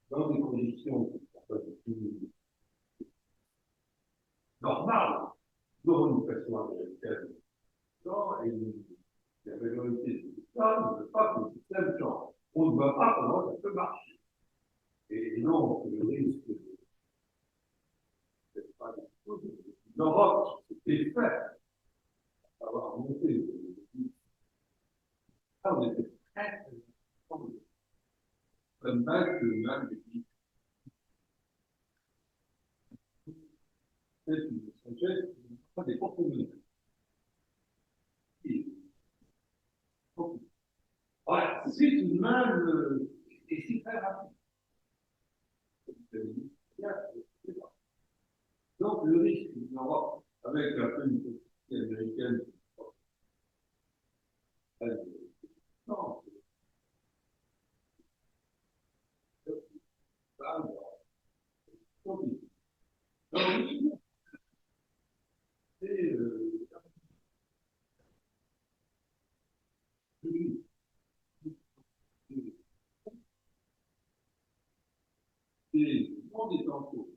Speaker 3: Dans des conditions qui sont pas du tout normales, dans une pression américaine, et la majorité des États ne veut pas que le système change. On ne voit pas comment ça peut marcher. Et non, le risque de pas du tout. L'Europe s'était fait avoir monté. On était très comme mal que même les pays. C'est une sagesse, pas des compromis. Voilà, c'est tout de même, et c'est très rapide. Donc, le risque d'une Europe avec un peu une politique américaine, non, c'est pas compliqué. C'est non des tantôt.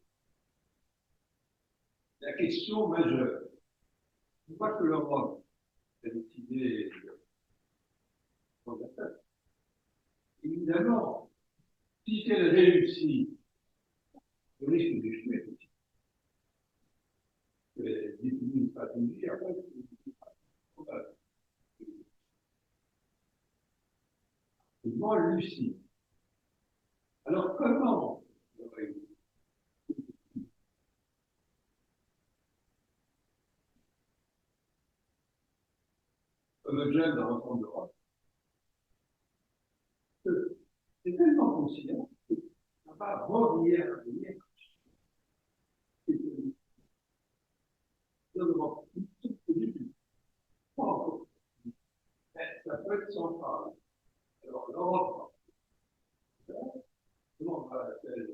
Speaker 3: La question majeure, une fois que l'Europe a décidé de faire, évidemment, si elle réussit, le risque d'échouer est aussi. Définir une stratégie, après, c'est moins lucide. Alors, comment homogène dans l'ensemble de l'Europe, c'est tellement conscient qu'on n'a pas revenir à venir. Ça peut être central. Alors, l'Europe, comment on va faire?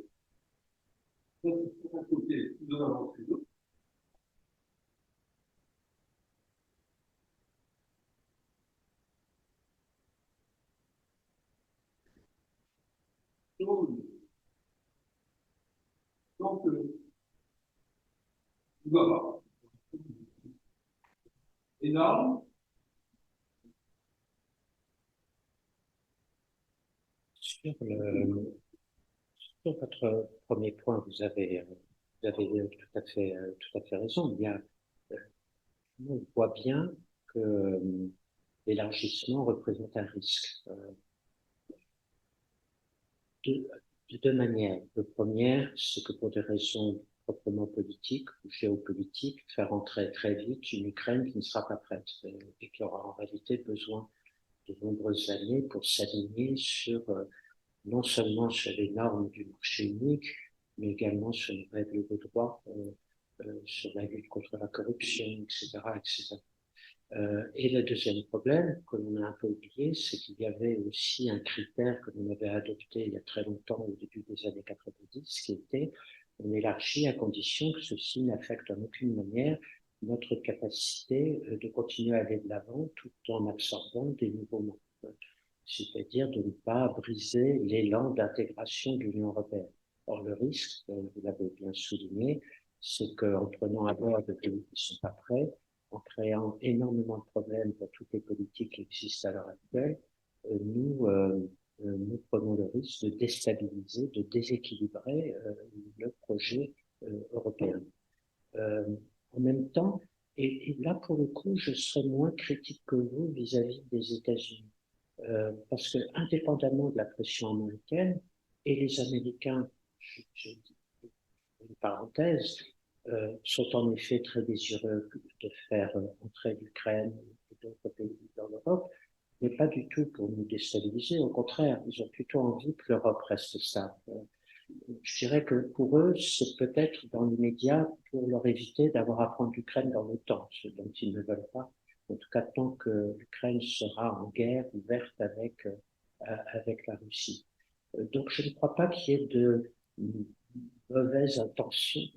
Speaker 3: D'un côté, nous avons ces deux. Donc, il doit y avoir énorme.
Speaker 2: Sur votre premier point, vous avez tout à fait raison. On voit bien que l'élargissement représente un risque de deux manières. La première, c'est que pour des raisons proprement politiques ou géopolitiques, faire entrer très vite une Ukraine qui ne sera pas prête et qui aura en réalité besoin de nombreuses années pour s'aligner sur non seulement sur les normes du marché unique, mais également sur les règles de droit, sur la lutte contre la corruption, etc., etc. Et le deuxième problème que l'on a un peu oublié, c'est qu'il y avait aussi un critère que l'on avait adopté il y a très longtemps, au début des années 90, qui était on élargit à condition que ceci n'affecte en aucune manière notre capacité de continuer à aller de l'avant tout en absorbant des nouveaux membres, c'est-à-dire de ne pas briser l'élan d'intégration de l'Union européenne. Or, le risque, vous l'avez bien souligné, c'est qu'en prenant à bord de pays qui ne sont pas prêts, en créant énormément de problèmes pour toutes les politiques qui existent à l'heure actuelle, nous prenons le risque de déstabiliser, de déséquilibrer le projet européen. En même temps, et là pour le coup, je serais moins critique que vous vis-à-vis des États-Unis, parce que indépendamment de la pression américaine, et les Américains, je dis une parenthèse, sont en effet très désireux de faire entrer l'Ukraine et d'autres pays dans l'Europe, mais pas du tout pour nous déstabiliser. Au contraire, ils ont plutôt envie que l'Europe reste stable. Je dirais que pour eux, c'est peut-être dans l'immédiat pour leur éviter d'avoir à prendre l'Ukraine dans l'OTAN, ce dont ils ne veulent pas. En tout cas, tant que l'Ukraine sera en guerre ouverte avec la Russie. Donc, je ne crois pas qu'il y ait de mauvaises intentions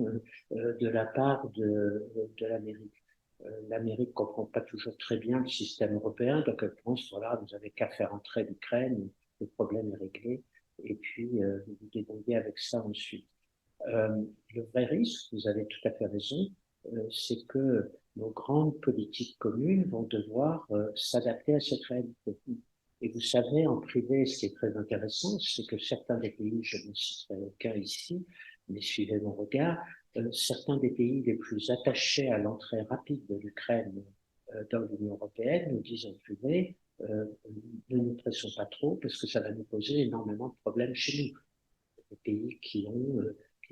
Speaker 2: de la part de l'Amérique. L'Amérique comprend pas toujours très bien le système européen, donc elle pense, voilà, vous avez qu'à faire entrer l'Ukraine, le problème est réglé, et puis vous vous débrouillez avec ça ensuite. Le vrai risque, vous avez tout à fait raison, c'est que nos grandes politiques communes vont devoir s'adapter à cette réalité. Et vous savez, en privé, ce qui est très intéressant, c'est que certains des pays, je ne citerai aucun ici, mais suivez mon regard, certains des pays les plus attachés à l'entrée rapide de l'Ukraine dans l'Union européenne nous disent en privé, ne nous pressons pas trop parce que ça va nous poser énormément de problèmes chez nous. Les pays qui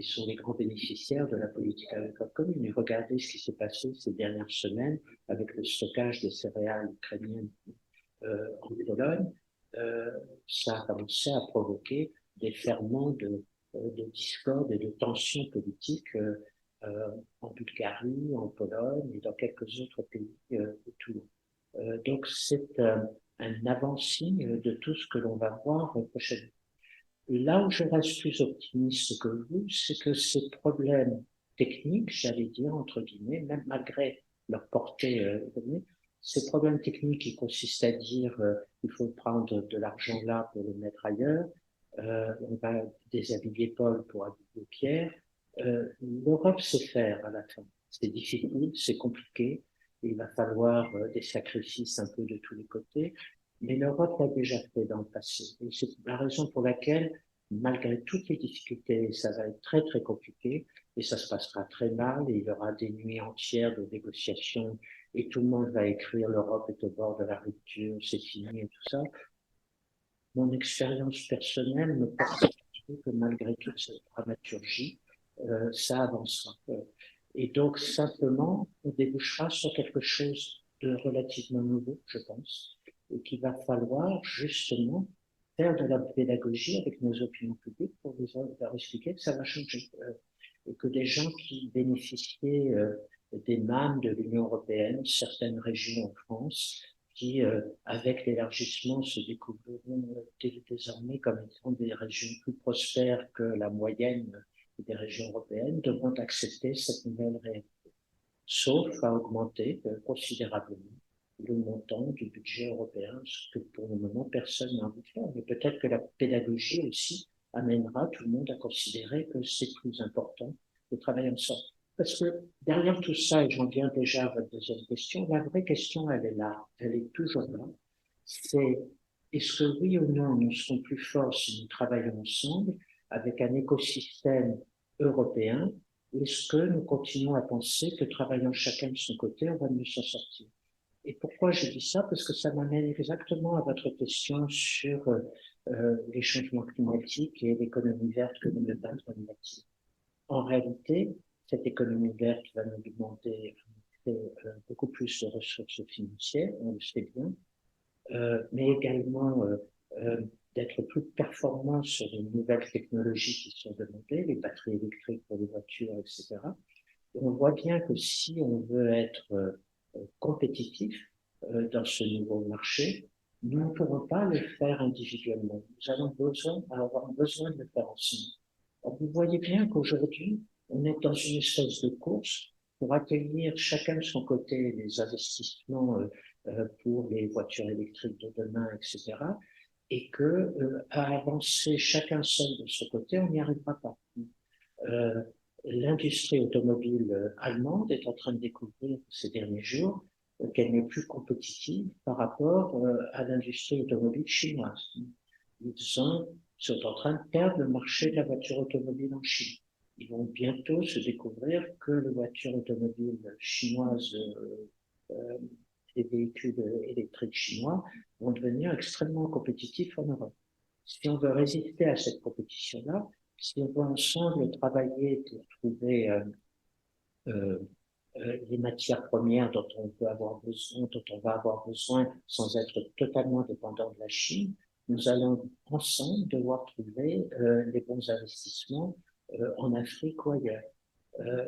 Speaker 2: sont les grands bénéficiaires de la politique agricole commune. Et regardez ce qui s'est passé ces dernières semaines avec le stockage des céréales ukrainiennes en Pologne. Ça a commencé à provoquer des ferments de discorde et de tensions politiques en Bulgarie, en Pologne et dans quelques autres pays de tout le monde. Donc c'est un avant-signe de tout ce que l'on va voir prochainement. Là où je reste plus optimiste que vous, c'est que ces problèmes techniques, j'allais dire, entre guillemets, même malgré leur portée ces problèmes techniques qui consistent à dire il faut prendre de l'argent là pour le mettre ailleurs, on va déshabiller Paul pour habiller Pierre, l'Europe sait faire à la fin. C'est difficile, c'est compliqué, il va falloir des sacrifices un peu de tous les côtés, mais l'Europe l'a déjà fait dans le passé. Et c'est la raison pour laquelle, malgré toutes les difficultés, ça va être très très compliqué et ça se passera très mal et il y aura des nuits entières de négociations et tout le monde va écrire l'Europe est au bord de la rupture, c'est fini et tout ça. Mon expérience personnelle me porte à dire que malgré toute cette dramaturgie, ça avancera. Et donc simplement, on débouchera sur quelque chose de relativement nouveau, je pense, et qu'il va falloir justement faire de la pédagogie avec nos opinions publiques pour leur expliquer que ça va changer. Et que des gens qui bénéficiaient des mannes de l'Union européenne, certaines régions en France, qui, avec l'élargissement, se découvriront désormais comme étant des régions plus prospères que la moyenne des régions européennes, devront accepter cette nouvelle réalité, sauf à augmenter considérablement le montant du budget européen, ce que pour le moment personne n'a envie de faire. Mais peut-être que la pédagogie aussi amènera tout le monde à considérer que c'est plus important de travailler ensemble. Parce que derrière tout ça, et j'en viens déjà à votre deuxième question, la vraie question, elle est là, elle est toujours là. C'est est-ce que oui ou non, nous serons plus forts si nous travaillons ensemble avec un écosystème européen? Est-ce que nous continuons à penser que travaillant chacun de son côté, on va mieux s'en sortir? Et pourquoi je dis ça? Parce que ça m'amène exactement à votre question sur les changements climatiques et l'économie verte que nous devons bâtir. En réalité, cette économie verte va nous demander beaucoup plus de ressources financières, on le sait bien, mais également d'être plus performants sur les nouvelles technologies qui sont demandées, les batteries électriques pour les voitures, etc. Et on voit bien que si on veut être compétitif dans ce nouveau marché, nous ne pourrons pas le faire individuellement. Nous allons avoir besoin de le faire ensemble. Alors, vous voyez bien qu'aujourd'hui, on est dans une espèce de course pour accueillir chacun de son côté les investissements pour les voitures électriques de demain, etc. Et que à avancer chacun seul de ce côté, on n'y arrivera pas. L'industrie automobile allemande est en train de découvrir ces derniers jours qu'elle n'est plus compétitive par rapport à l'industrie automobile chinoise. Ils sont en train de perdre le marché de la voiture automobile en Chine. Ils vont bientôt se découvrir que les voitures automobiles chinoises, les véhicules électriques chinois vont devenir extrêmement compétitifs en Europe. Si on veut résister à cette compétition-là, si on veut ensemble travailler pour trouver les matières premières dont on peut avoir besoin, dont on va avoir besoin sans être totalement dépendant de la Chine, nous allons ensemble devoir trouver les bons investissements en Afrique ou ailleurs.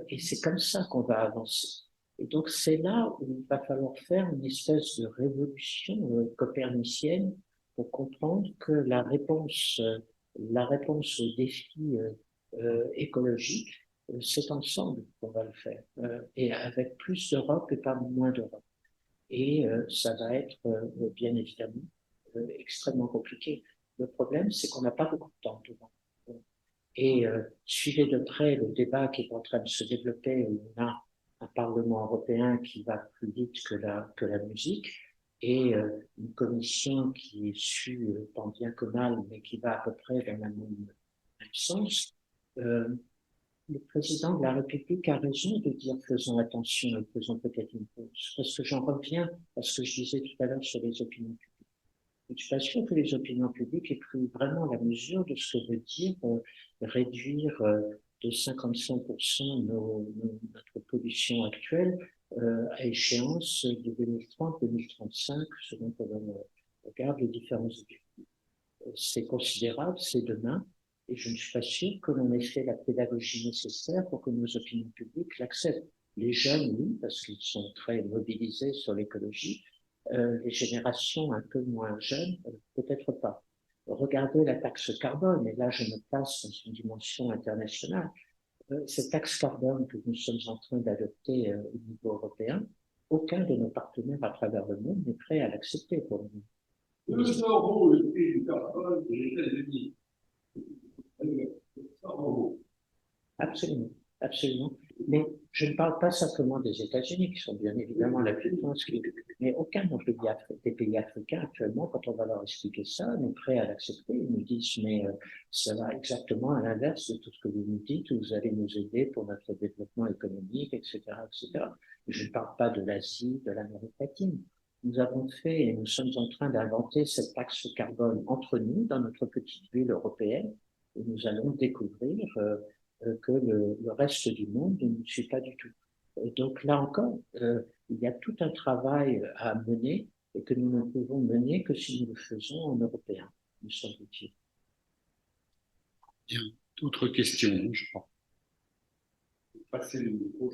Speaker 2: Et c'est comme ça qu'on va avancer. Et donc c'est là où il va falloir faire une espèce de révolution copernicienne pour comprendre que la réponse aux défis écologiques, c'est ensemble qu'on va le faire, et avec plus d'Europe et pas moins d'Europe. Et ça va être bien évidemment extrêmement compliqué. Le problème, c'est qu'on n'a pas beaucoup de temps devant. Et suivez de près le débat qui est en train de se développer, où on a un Parlement européen qui va plus vite que la musique, et une commission qui suit tant bien que mal, mais qui va à peu près dans le même sens. Le président de la République a raison de dire faisons attention et faisons peut-être une pause, parce que j'en reviens à ce que je disais tout à l'heure sur les opinions publiques. Je suis pas sûr que les opinions publiques aient pris vraiment la mesure de ce que veut dire réduire de 55% notre pollution actuelle à échéance de 2030-2035, selon que l'on regarde les différents objectifs. C'est considérable, c'est demain, et je ne suis pas sûr que l'on ait fait la pédagogie nécessaire pour que nos opinions publiques l'acceptent. Les jeunes, oui, parce qu'ils sont très mobilisés sur l'écologie. Les générations un peu moins jeunes, peut-être pas. Regardez la taxe carbone, et là je me place dans une dimension internationale. Cette taxe carbone que nous sommes en train d'adopter au niveau européen, aucun de nos partenaires à travers le monde n'est prêt à l'accepter pour le moment.
Speaker 3: 2 € le prix du carbone des États-Unis. 100 €.
Speaker 2: Absolument, absolument. Mais je ne parle pas simplement des États-Unis, qui sont bien évidemment la puissance, mais aucun des pays africains actuellement, quand on va leur expliquer ça, n'est prêt à l'accepter. Ils nous disent, mais ça va exactement à l'inverse de tout ce que vous nous dites, vous allez nous aider pour notre développement économique, etc., etc. Je ne parle pas de l'Asie, de l'Amérique latine. Nous avons fait et nous sommes en train d'inventer cette taxe carbone entre nous, dans notre petite ville européenne, et nous allons découvrir que le reste du monde ne nous suit pas du tout. Donc là encore, il y a tout un travail à mener et que nous ne pouvons mener que si nous le faisons en européen, nous semble-t-il.
Speaker 1: Bien. D'autres questions, je crois.
Speaker 3: Passer le micro.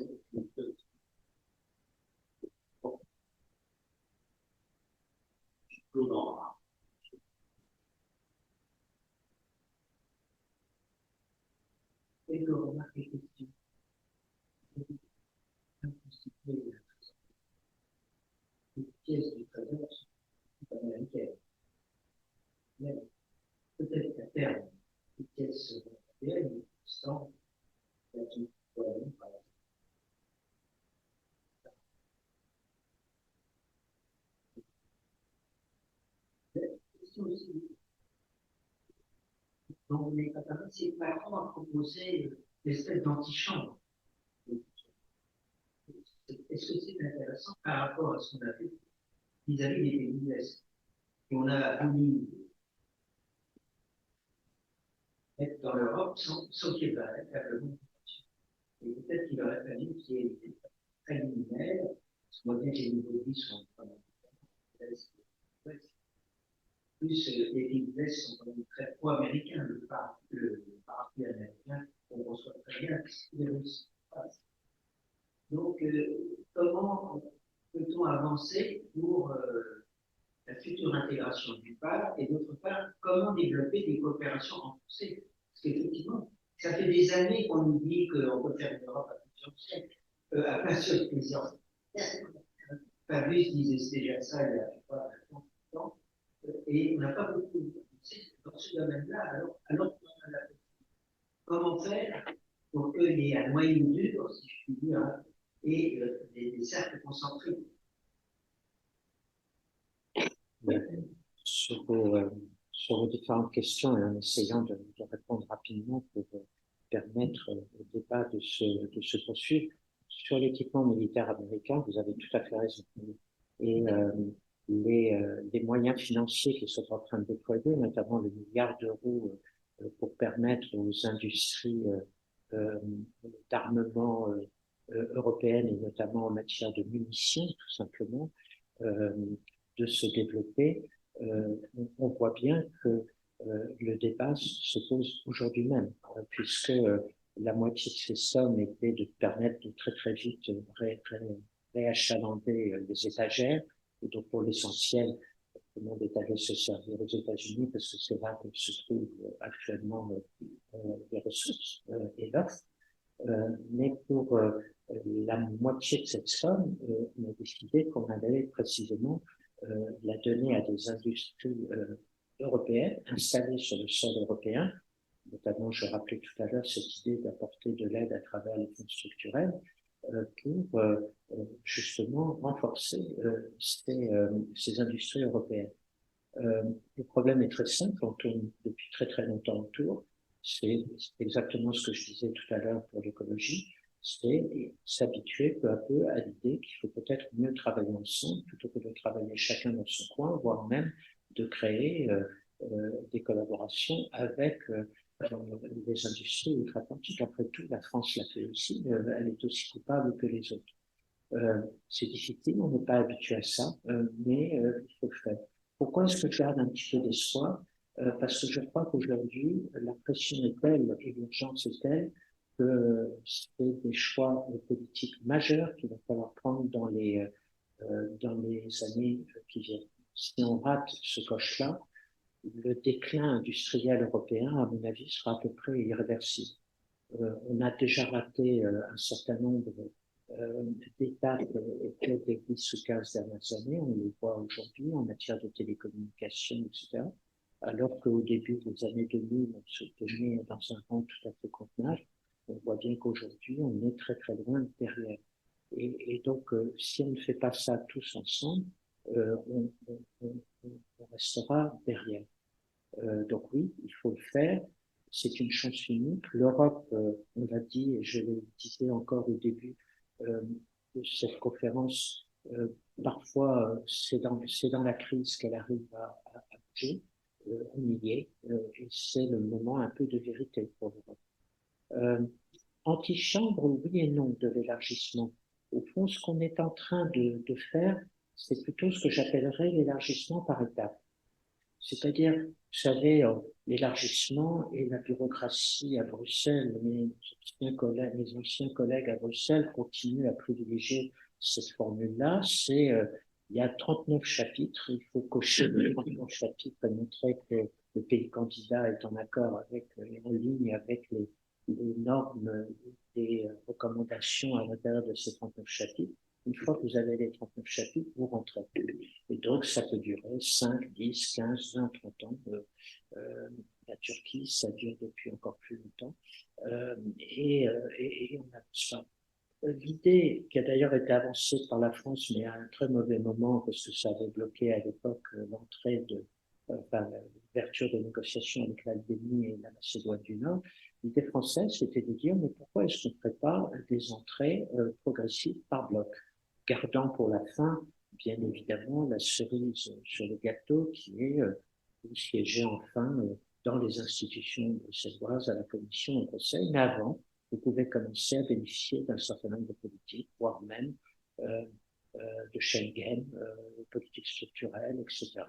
Speaker 2: Quelques remarques et questions. Les pièces du trésor sont américaines. Mais peut-être qu'à terme, les pièces européennes, sans la problème, par exemple. Donc, les catholiques, c'est Macron a proposé l'espèce d'antichambre. Est-ce que c'est intéressant par rapport à ce qu'on a fait vis-à-vis des pays de l'Est? Et on a voulu être dans l'Europe sans qu'il y ait véritablement. Et peut-être qu'il aurait fallu qu'il y ait des très linéaires, parce qu'on voit bien que les niveaux de vie sont plus les pays de l'Est sont quand même très pro-américains, le parti américain, on reçoit très bien les Russes. Donc, comment peut-on avancer pour la future intégration d'une part, et d'autre part, comment développer des coopérations renforcées? Parce qu'effectivement, ça fait des années qu'on nous dit qu'on peut faire une Europe à plusieurs siècles, à plusieurs Fabrice disait déjà ça il y a pas longtemps, et on n'a pas beaucoup avancé dans ce domaine-là, alors qu'on a la... Comment faire pour qu'il y ait un noyau dur, si je puis dire, et des cercles concentriques? Sur vos différentes questions et en essayant de répondre rapidement pour permettre au débat de se poursuivre. Sur l'équipement militaire américain, vous avez tout à fait raison. Et les moyens financiers qui sont en train de déployer, notamment le milliard d'euros pour permettre aux industries d'armement européenne, et notamment en matière de munitions, tout simplement, de se développer, on voit bien que le débat se pose aujourd'hui même, puisque la moitié de ces sommes étaient de permettre de très très vite réachalander les étagères, et donc pour l'essentiel, tout le monde est allé se servir aux États-Unis parce que c'est là que se trouvent actuellement les ressources et l'offre. Mais pour la moitié de cette somme, on a décidé qu'on allait précisément la donner à des industries européennes installées sur le sol européen. Notamment, je rappelais tout à l'heure cette idée d'apporter de l'aide à travers les fonds structurels pour justement renforcer ces industries européennes. Le problème est très simple, on tourne depuis très très longtemps autour. C'est exactement ce que je disais tout à l'heure pour l'écologie, c'est s'habituer peu à peu à l'idée qu'il faut peut-être mieux travailler ensemble plutôt que de travailler chacun dans son coin, voire même de créer des collaborations avec les industries outre-Atlantique. Après tout, la France l'a fait aussi, elle est aussi coupable que les autres. C'est difficile, on n'est pas habitué à ça, mais il faut le faire. Pourquoi est-ce que je garde un petit peu d'espoir? Parce que je crois qu'aujourd'hui, la pression est telle et l'urgence est telle que c'est des choix politiques majeurs qu'il va falloir prendre dans les années qui viennent. Si on rate ce coche-là, le déclin industriel européen, à mon avis, sera à peu près irréversible. On a déjà raté un certain nombre d'étapes au cours des 10 ou 15 dernières années. On les voit aujourd'hui en matière de télécommunications, etc. Alors qu'au début des années 2000, on se tenait dans un rang tout à fait contenable. On voit bien qu'aujourd'hui, on est très très loin derrière. Et donc, si on ne fait pas ça tous ensemble, on restera derrière. Donc oui, il faut le faire. C'est une chance unique. L'Europe, on l'a dit, et je le disais encore au début de cette conférence, parfois c'est dans la crise qu'elle arrive à bouger. On y est, et c'est le moment un peu de vérité pour l'Europe. Antichambre, oui et non, de l'élargissement. Au fond, ce qu'on est en train de faire, c'est plutôt ce que j'appellerais l'élargissement par étapes. C'est-à-dire, vous savez, l'élargissement et la bureaucratie à Bruxelles, mes anciens collègues à Bruxelles continuent à privilégier cette formule-là. C'est, il y a 39 chapitres, il faut cocher les 39 chapitres et montrer que le pays candidat est en accord avec, en ligne avec les normes, les recommandations à l'intérieur de ces 39 chapitres. Une fois que vous avez les 39 chapitres, vous rentrez. Et donc, ça peut durer 5, 10, 15, 20, 30 ans. La Turquie, ça dure depuis encore plus longtemps. Et on n'avance pas. L'idée, qui a d'ailleurs été avancée par la France, mais à un très mauvais moment, parce que ça avait bloqué à l'époque l'entrée l'ouverture des négociations avec l'Albanie et la Macédoine du Nord, l'idée française, c'était de dire, mais pourquoi est-ce qu'on ne ferait pas des entrées progressives par bloc, gardant pour la fin, bien évidemment, la cerise sur le gâteau qui est vous siégez enfin dans les institutions bruxelloises, à la Commission, au Conseil, mais avant, vous pouvez commencer à bénéficier d'un certain nombre de politiques, voire même de Schengen, politiques structurelles, etc.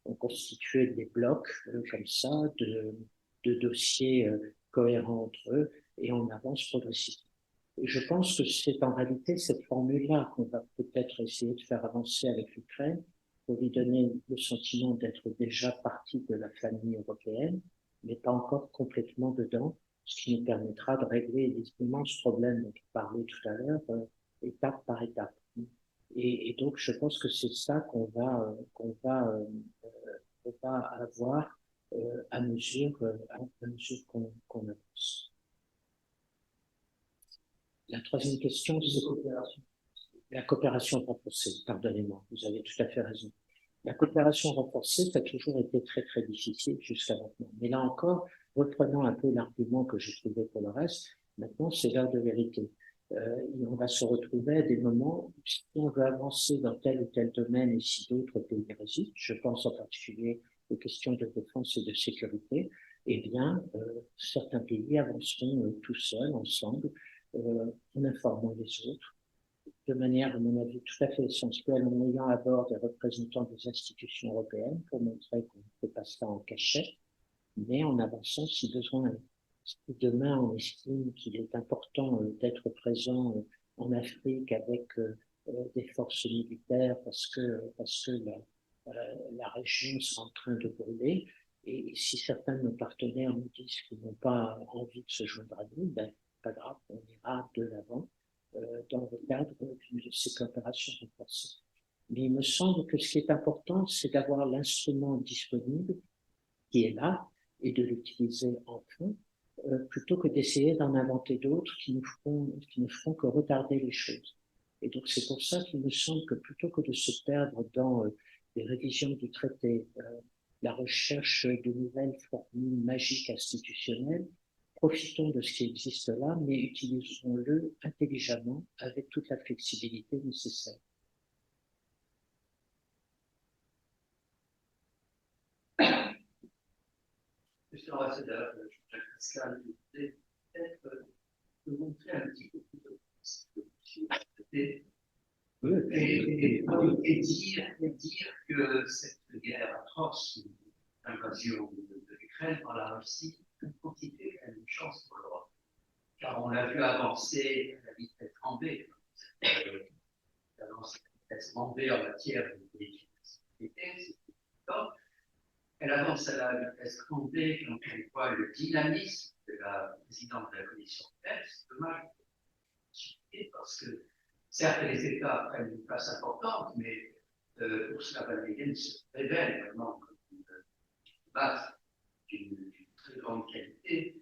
Speaker 2: On constituait des blocs comme ça, de dossiers cohérents entre eux, et on avance progressivement. Et je pense que c'est en réalité cette formule-là qu'on va peut-être essayer de faire avancer avec l'Ukraine pour lui donner le sentiment d'être déjà partie de la famille européenne, mais pas encore complètement dedans, ce qui nous permettra de régler les immenses problèmes dont on parlait tout à l'heure, étape par étape. Et donc, je pense que c'est ça qu'on va avoir à mesure qu'on avance. La troisième question, c'est la coopération renforcée. Pardonnez-moi, vous avez tout à fait raison. La coopération renforcée, ça a toujours été très, très difficile jusqu'à maintenant. Mais là encore, reprenant un peu l'argument que j'ai trouvé pour le reste, maintenant, c'est l'heure de vérité. On va se retrouver à des moments où si on veut avancer dans tel ou tel domaine et si d'autres pays résistent, je pense en particulier aux questions de défense et de sécurité, eh bien, certains pays avanceront tout seuls, ensemble, en informant les autres, de manière, à mon avis, tout à fait essentielle, en ayant à bord des représentants des institutions européennes pour montrer qu'on ne fait pas ça en cachette, mais en avançant si besoin. Si demain on estime qu'il est important d'être présent en Afrique avec des forces militaires parce que la région sera en train de brûler, et si certains de nos partenaires nous disent qu'ils n'ont pas envie de se joindre à nous, ben, pas grave, on ira de l'avant dans le cadre de ces coopérations renforcées. Mais il me semble que ce qui est important, c'est d'avoir l'instrument disponible qui est là et de l'utiliser enfin, plutôt que d'essayer d'en inventer d'autres qui ne feront que retarder les choses. Et donc c'est pour ça qu'il me semble que plutôt que de se perdre dans les révisions du traité, la recherche de nouvelles formules magiques institutionnelles, profitons de ce qui existe là, mais utilisons-le intelligemment avec toute la flexibilité nécessaire.
Speaker 4: Monsieur l'ambassadeur, Jacques Pascal, peut-être de montrer un petit peu plus de et dire que cette guerre atroce, l'invasion de l'Ukraine par la Russie, constitue une chance pour l'Europe. Car on l'a vu avancer à la vitesse grand V, la vitesse grand V en matière de politique de sécurité, c'est elle avance à la vitesse grand V quand on voit le dynamisme de la présidente de la Commission européenne. C'est dommage parce que certes les États prennent une place importante, mais Ursula von der Leyen se révèle vraiment comme une base d'une très grande qualité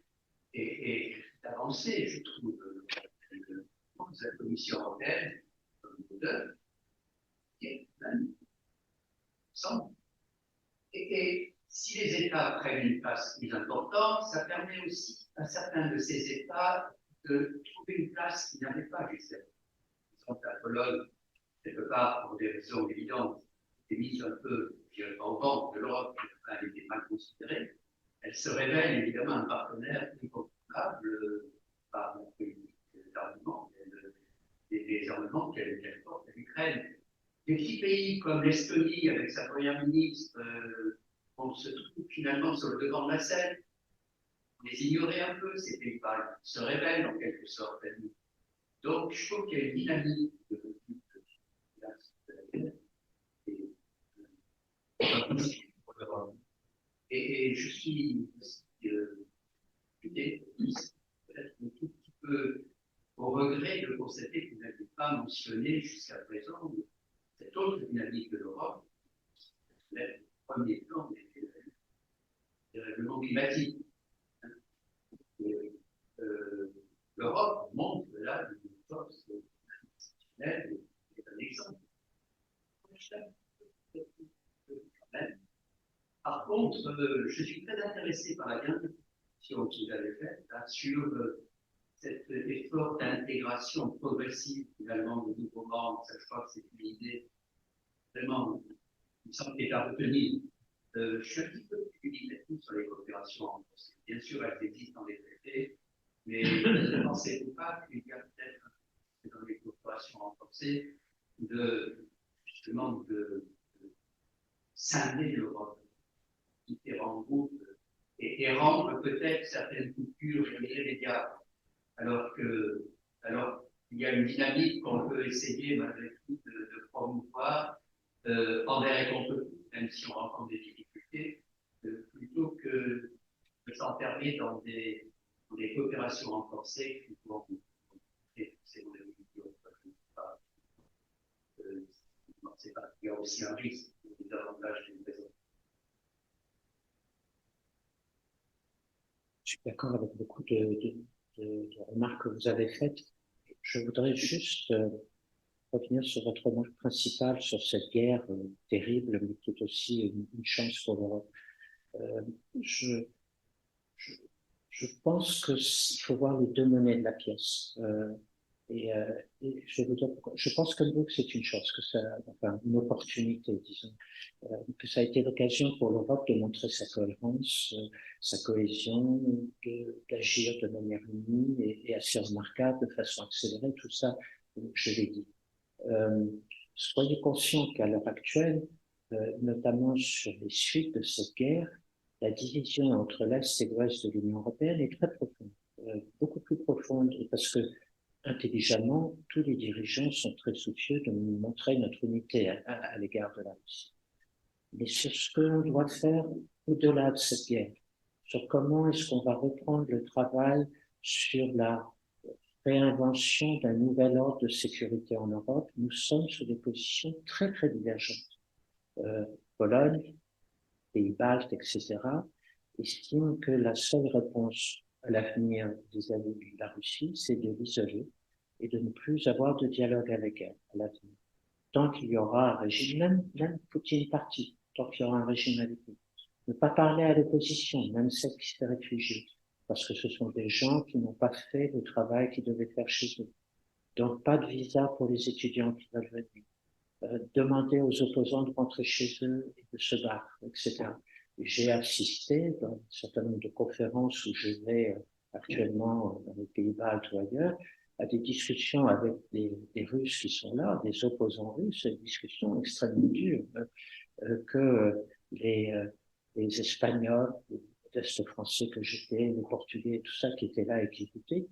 Speaker 4: et d'avancée, je trouve, de la Commission européenne comme modèle, qui semble. Et si les États prennent une place plus importante, ça permet aussi à certains de ces États de trouver une place qu'ils n'avaient pas jusqu'à présent. La Pologne, quelque part, pour des raisons évidentes, est mise un peu en vente de l'Europe, elle était mal considérée. Elle se révèle évidemment un partenaire incontournable par les armements qu'elle porte à l'Ukraine. Des petits pays comme l'Estonie, avec sa première ministre, on se trouve finalement sur le devant de la scène. On les ignorait un peu, ces pays-là se révèlent en quelque sorte. Donc, je trouve qu'il y a une dynamique de et je suis peut-être un tout petit peu au regret de constater que vous n'avez pas mentionné jusqu'à présent cette autre dynamique de l'Europe, le premier plan des règlements climatiques. L'Europe montre là une force institutionnelle et un exemple. Par contre, je suis très intéressé par la dernière question que vous avez faite sur cet effort d'intégration progressive finalement de nouveaux membres. Je crois que c'est une idée vraiment, il me semble qu'elle est à retenir. Je suis un petit peu plus dubitatif sur les coopérations renforcées. Bien sûr, elles existent dans les traités, mais ne pensez-vous pas qu'il y a peut-être dans les coopérations renforcées justement de scinder l'Europe, différents groupes, et rendre peut-être certaines coupures irrémédiables, alors qu'il y a une dynamique qu'on peut essayer malgré tout de promouvoir envers et contre tout, même si on rencontre des difficultés, plutôt que de s'enfermer dans des coopérations renforcées qui vont il y a aussi un risque davantage d'une raison.
Speaker 2: Je suis d'accord avec beaucoup de remarques que vous avez faites. Je voudrais juste revenir sur votre remarque principale sur cette guerre terrible, mais qui est aussi une chance pour l'Europe. Je pense qu'il faut voir les deux monnaies de la pièce. Et je vais vous dire pourquoi. Je pense comme vous que c'est une chance, que ça, enfin, une opportunité, disons, que ça a été l'occasion pour l'Europe de montrer sa cohérence, sa cohésion, d'agir de manière unie et assez remarquable, de façon accélérée, tout ça, je l'ai dit. Soyez conscients qu'à l'heure actuelle, notamment sur les suites de cette guerre, la division entre l'Est et l'Ouest de l'Union européenne est très profonde, beaucoup plus profonde, parce que intelligemment, tous les dirigeants sont très soucieux de montrer notre unité à l'égard de la Russie. Mais sur ce que l'on doit faire au-delà de cette guerre, sur comment est-ce qu'on va reprendre le travail sur la réinvention d'un nouvel ordre de sécurité en Europe, nous sommes sur des positions très, très divergentes. Pologne, Pays-Baltes, etc., estiment que la seule réponse à l'avenir vis-à-vis de la Russie, c'est de l'isoler et de ne plus avoir de dialogue avec elle à l'avenir. Tant qu'il y aura un régime, même Poutine parti, tant qu'il y aura un régime avec lui. Ne pas parler à l'opposition, même celle qui s'est réfugiée, parce que ce sont des gens qui n'ont pas fait le travail qu'ils devaient faire chez eux. Donc, pas de visa pour les étudiants qui veulent venir. Demander aux opposants de rentrer chez eux et de se battre, etc. J'ai assisté dans un certain nombre de conférences où je vais actuellement dans les Pays-Baltes ou ailleurs, à des discussions avec des Russes qui sont là, des opposants russes, des discussions extrêmement dures, que les Espagnols, les modestes Français que j'étais, les Portugais, tout ça qui étaient là et qui écoutaient,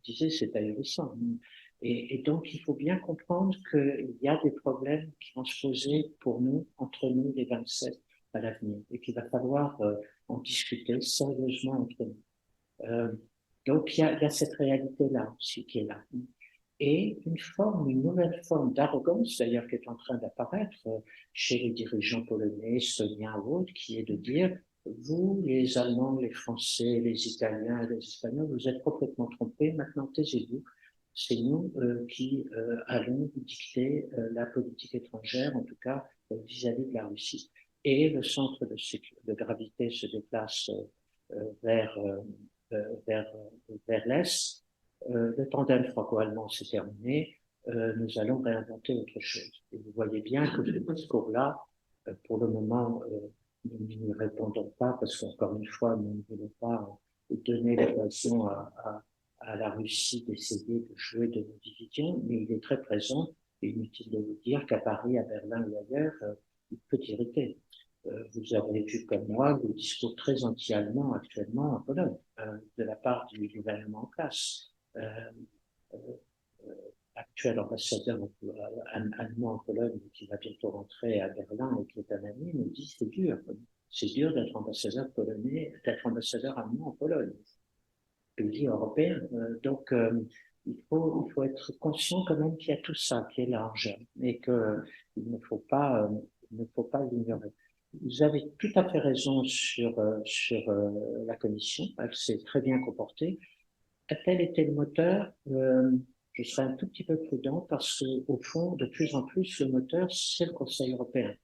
Speaker 2: disaient c'est ahurissant. Et donc, il faut bien comprendre qu'il y a des problèmes qui vont se poser pour nous, entre nous, les 27, à l'avenir, et qu'il va falloir en discuter sérieusement entre nous. Donc, il y a cette réalité-là aussi qui est là. Et une nouvelle forme d'arrogance, d'ailleurs, qui est en train d'apparaître chez les dirigeants polonais, estoniens ou autres, qui est de dire, vous, les Allemands, les Français, les Italiens, les Espagnols, vous êtes complètement trompés, maintenant taisez-vous. C'est nous qui allons dicter la politique étrangère, en tout cas vis-à-vis de la Russie. Et le centre de gravité se déplace vers, vers l'Est. Le tandem franco-allemand s'est terminé, nous allons réinventer autre chose. Et vous voyez bien que ce discours-là, pour le moment, nous n'y répondons pas parce qu'encore une fois, nous ne voulons pas donner l'occasion à la Russie d'essayer de jouer de nos divisions, mais il est très présent. Et inutile de vous dire qu'à Paris, à Berlin ou ailleurs, il peut irriter. Vous avez vu comme moi le discours très anti-allemand actuellement en Pologne, de la part du gouvernement en place. Actuel ambassadeur allemand en Pologne qui va bientôt rentrer à Berlin et qui est un ami nous dit c'est dur d'être ambassadeur polonais, d'être ambassadeur allemand en Pologne, pays européen. Donc il faut être conscient quand même qu'il y a tout ça qui est large et que il ne faut pas l'ignorer. Vous avez tout à fait raison sur la Commission, elle s'est très bien comportée. Tel était le moteur, je serais un tout petit peu prudent parce que, au fond, de plus en plus, le moteur, c'est le Conseil européen.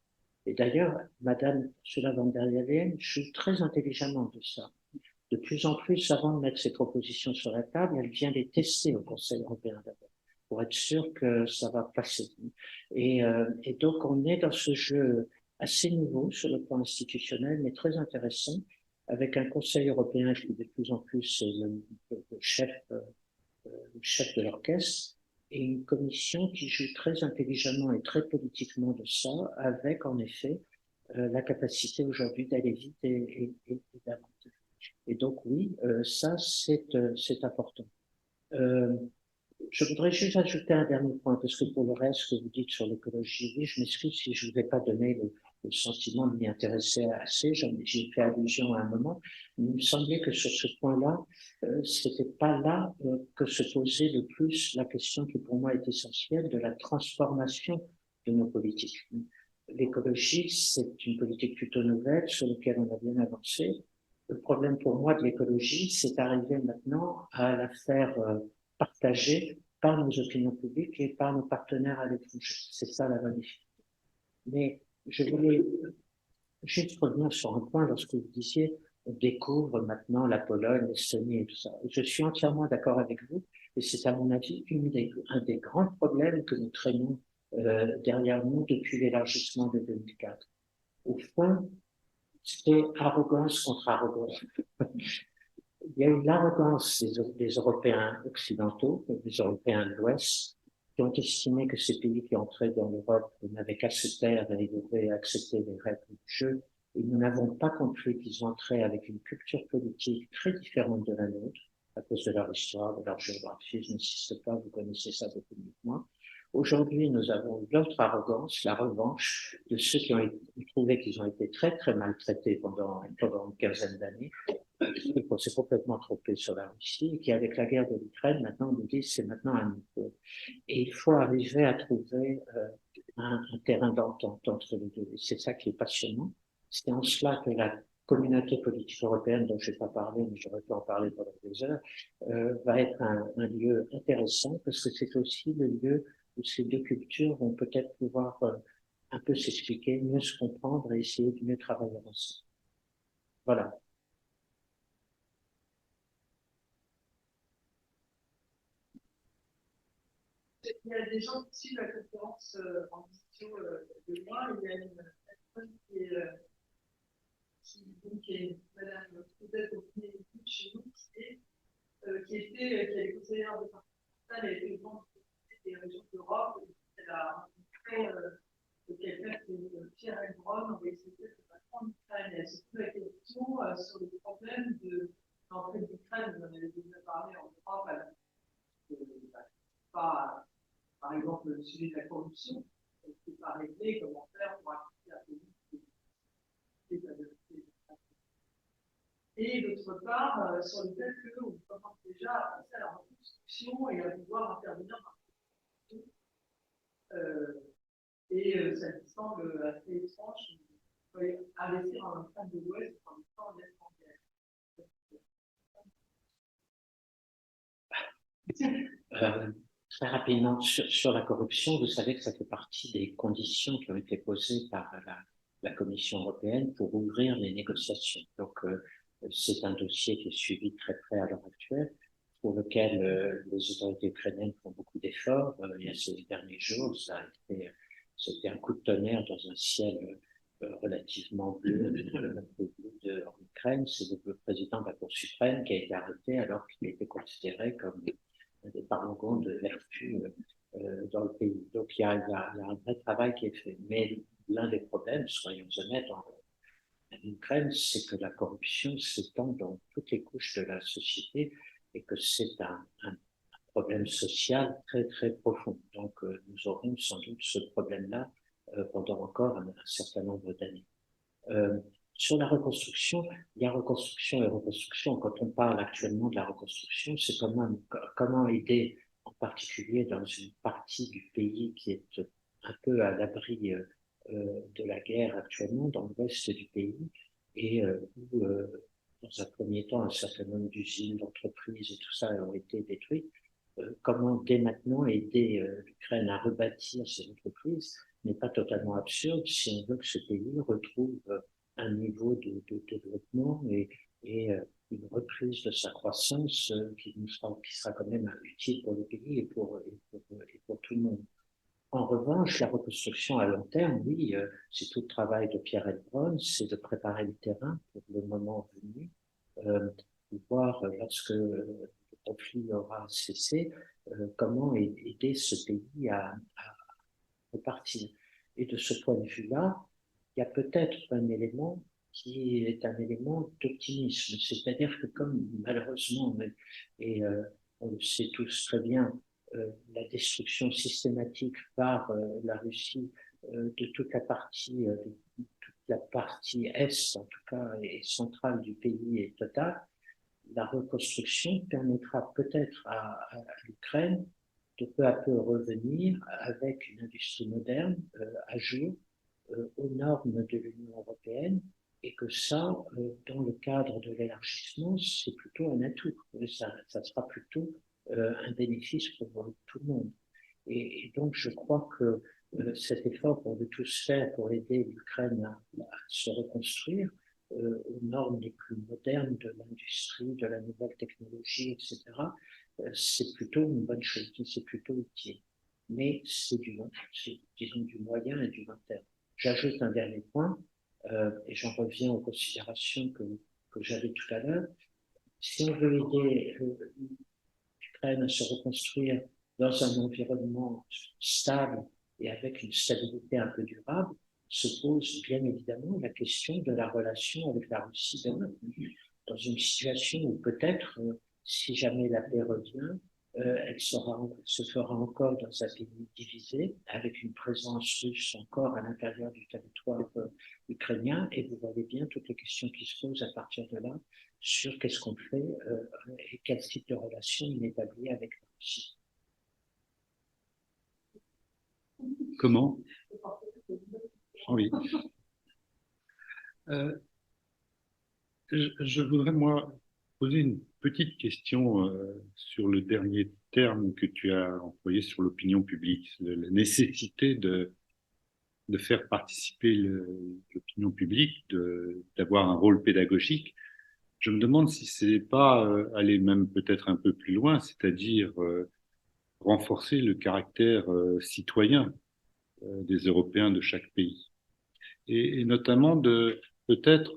Speaker 2: Et d'ailleurs, Madame Ursula von der Leyen joue très intelligemment de ça. De plus en plus, avant de mettre ses propositions sur la table, elle vient les tester au Conseil européen d'abord, pour être sûr que ça va passer. Et donc, on est dans ce jeu assez nouveau sur le plan institutionnel, mais très intéressant, avec un Conseil européen qui de plus en plus est le chef de l'orchestre, et une commission qui joue très intelligemment et très politiquement de ça, avec en effet la capacité aujourd'hui d'aller vite et d'avancer. Et donc oui, ça c'est important. Je voudrais juste ajouter un dernier point, parce que pour le reste que vous dites sur l'écologie, oui, je m'excuse si je ne vous ai pas donné le sentiment de m'y intéresser assez, j'ai fait allusion à un moment, mais il me semblait que sur ce point-là, c'était pas là que se posait le plus la question qui pour moi est essentielle de la transformation de nos politiques. L'écologie, c'est une politique plutôt nouvelle sur laquelle on a bien avancé. Le problème pour moi de l'écologie, c'est d'arriver maintenant à la faire partagée par nos opinions publiques et par nos partenaires à l'étranger. C'est ça la magnifique. Mais je voulais juste revenir sur un point lorsque vous disiez on découvre maintenant la Pologne, l'Estonie et tout ça. Je suis entièrement d'accord avec vous, Et c'est, à mon avis, un des grands problèmes que nous traînons derrière nous depuis l'élargissement de 2004. Au fond, c'est arrogance contre arrogance. Il y a eu l'arrogance des Européens occidentaux, des Européens de l'Ouest, qui ont estimé que ces pays qui entraient dans l'Europe n'avaient qu'à se taire et devaient accepter les règles du jeu. Et nous n'avons pas compris qu'ils entraient avec une culture politique très différente de la nôtre, à cause de leur histoire, de leur géographie. Je n'insiste pas, vous connaissez ça beaucoup mieux que moi. Aujourd'hui, nous avons l'autre arrogance, la revanche de ceux qui ont trouvé qu'ils ont été très, très maltraités pendant une quinzaine d'années. On s'est complètement trompé sur la Russie et qui, avec la guerre de l'Ukraine, maintenant nous disent c'est maintenant un niveau. Et il faut arriver à trouver un terrain d'entente entre les deux. Et c'est ça qui est passionnant. C'est en cela que la communauté politique européenne, dont je n'ai pas parlé, mais j'aurais pu en parler pendant des heures, va être un lieu intéressant parce que c'est aussi le lieu où ces deux cultures vont peut-être pouvoir un peu s'expliquer, mieux se comprendre et essayer de mieux travailler ensemble. Voilà.
Speaker 5: Il y a des gens qui suivent la conférence en vidéo de moi. Il y a une personne qui est madame peut-être au premier écoute chez nous, qui est conseillère départementale, elle était membre des régions d'Europe. Elle a rencontré quelqu'un qui est Pierre Elbron, on va expliquer que patron d'Ukraine. Elle se pose la question sur le problème de l'entrée d'Ukraine. Vous en avez déjà parlé en Europe. Pas, par exemple, le sujet de la corruption, qui n'est pas réglé, comment faire pour accepter un pays qui est adopté. Et d'autre part, sur le fait qu'on commence déjà à passer à la reconstruction et à pouvoir intervenir dans la reconstruction. Et ça me semble assez étrange d'investir en Ukraine de l'Ouest en même temps en est en
Speaker 2: guerre. Très rapidement, sur la corruption, vous savez que ça fait partie des conditions qui ont été posées par la Commission européenne pour ouvrir les négociations. Donc, c'est un dossier qui est suivi de très près à l'heure actuelle, pour lequel les autorités ukrainiennes font beaucoup d'efforts. Il y a ces derniers jours, c'était un coup de tonnerre dans un ciel relativement bleu en Ukraine. C'est le président de la Cour suprême qui a été arrêté alors qu'il était considéré comme des parangons de vertu dans le pays. Donc il y a un vrai travail qui est fait. Mais l'un des problèmes, soyons honnêtes, en Ukraine, c'est que la corruption s'étend dans toutes les couches de la société et que c'est un problème social très très profond. Donc nous aurons sans doute ce problème-là pendant encore un certain nombre d'années. Sur la reconstruction, il y a reconstruction et reconstruction. Quand on parle actuellement de la reconstruction, c'est comment aider, en particulier dans une partie du pays qui est un peu à l'abri de la guerre actuellement, dans l'ouest du pays, et où, dans un premier temps, un certain nombre d'usines, d'entreprises et tout ça ont été détruites. Comment dès maintenant aider l'Ukraine à rebâtir ces entreprises n'est pas totalement absurde si on veut que ce pays retrouve un niveau de développement et une reprise de sa croissance qui sera quand même utile pour le pays et pour tout le monde. En revanche, la reconstruction à long terme, oui, c'est tout le travail de Pierre Elbron, c'est de préparer le terrain pour le moment venu, voir lorsque le conflit aura cessé, comment aider ce pays à repartir. Et de ce point de vue-là, il y a peut-être un élément qui est un élément d'optimisme. C'est-à-dire que comme malheureusement, et on le sait tous très bien, la destruction systématique par la Russie de toute la partie est, en tout cas, et centrale du pays est totale, la reconstruction permettra peut-être à l'Ukraine de peu à peu revenir avec une industrie moderne à jour aux normes de l'Union européenne et que ça, dans le cadre de l'élargissement, c'est plutôt un atout. Ça sera plutôt un bénéfice pour tout le monde. Et donc, je crois que cet effort qu'on veut tous faire pour aider l'Ukraine à se reconstruire aux normes les plus modernes de l'industrie, de la nouvelle technologie, etc., c'est plutôt une bonne chose, c'est plutôt utile. Mais c'est disons, du moyen et du long terme. J'ajoute un dernier point, et j'en reviens aux considérations que j'avais tout à l'heure. Si on veut aider l'Ukraine à se reconstruire dans un environnement stable et avec une stabilité un peu durable, se pose bien évidemment la question de la relation avec la Russie demain. Dans une situation où peut-être, si jamais la paix revient, elle se fera encore dans un pays divisé, avec une présence russe encore à l'intérieur du territoire ukrainien, et vous voyez bien toutes les questions qui se posent à partir de là sur qu'est-ce qu'on fait et quel type de relation on établit avec la Russie.
Speaker 1: Comment? Oui. Je voudrais, moi, poser une petite question sur le dernier terme que tu as employé sur l'opinion publique, la nécessité de faire participer l'opinion publique, d'avoir un rôle pédagogique. Je me demande si c'est pas aller même peut-être un peu plus loin, c'est-à-dire renforcer le caractère citoyen des Européens de chaque pays. Et notamment de peut-être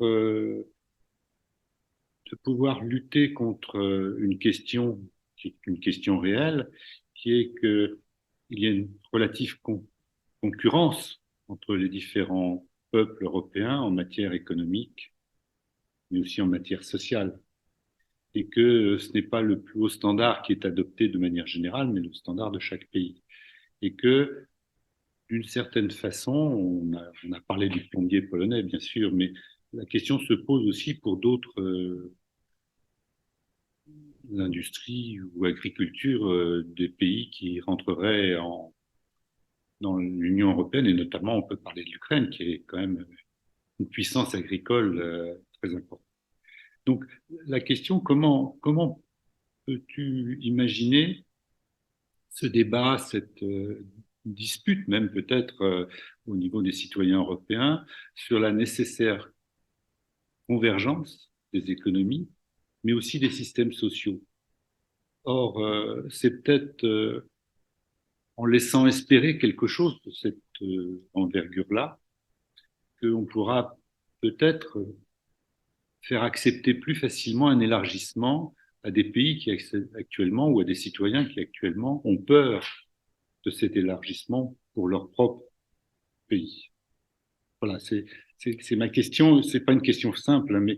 Speaker 1: de pouvoir lutter contre une question qui est une question réelle, qui est que il y a une relative concurrence entre les différents peuples européens en matière économique, mais aussi en matière sociale, et que ce n'est pas le plus haut standard qui est adopté de manière générale, mais le standard de chaque pays, et que d'une certaine façon, on a parlé du plombier polonais, bien sûr, mais la question se pose aussi pour d'autres industries ou agricultures des pays qui rentreraient dans l'Union européenne, et notamment on peut parler de l'Ukraine, qui est quand même une puissance agricole très importante. Donc la question, comment peux-tu imaginer ce débat, cette dispute même peut-être au niveau des citoyens européens sur la nécessaire convergence des économies, mais aussi des systèmes sociaux. Or, c'est peut-être en laissant espérer quelque chose de cette envergure-là qu'on pourra peut-être faire accepter plus facilement un élargissement à des pays qui actuellement ou à des citoyens qui actuellement ont peur de cet élargissement pour leur propre pays. Voilà, c'est ma question. C'est pas une question simple, mais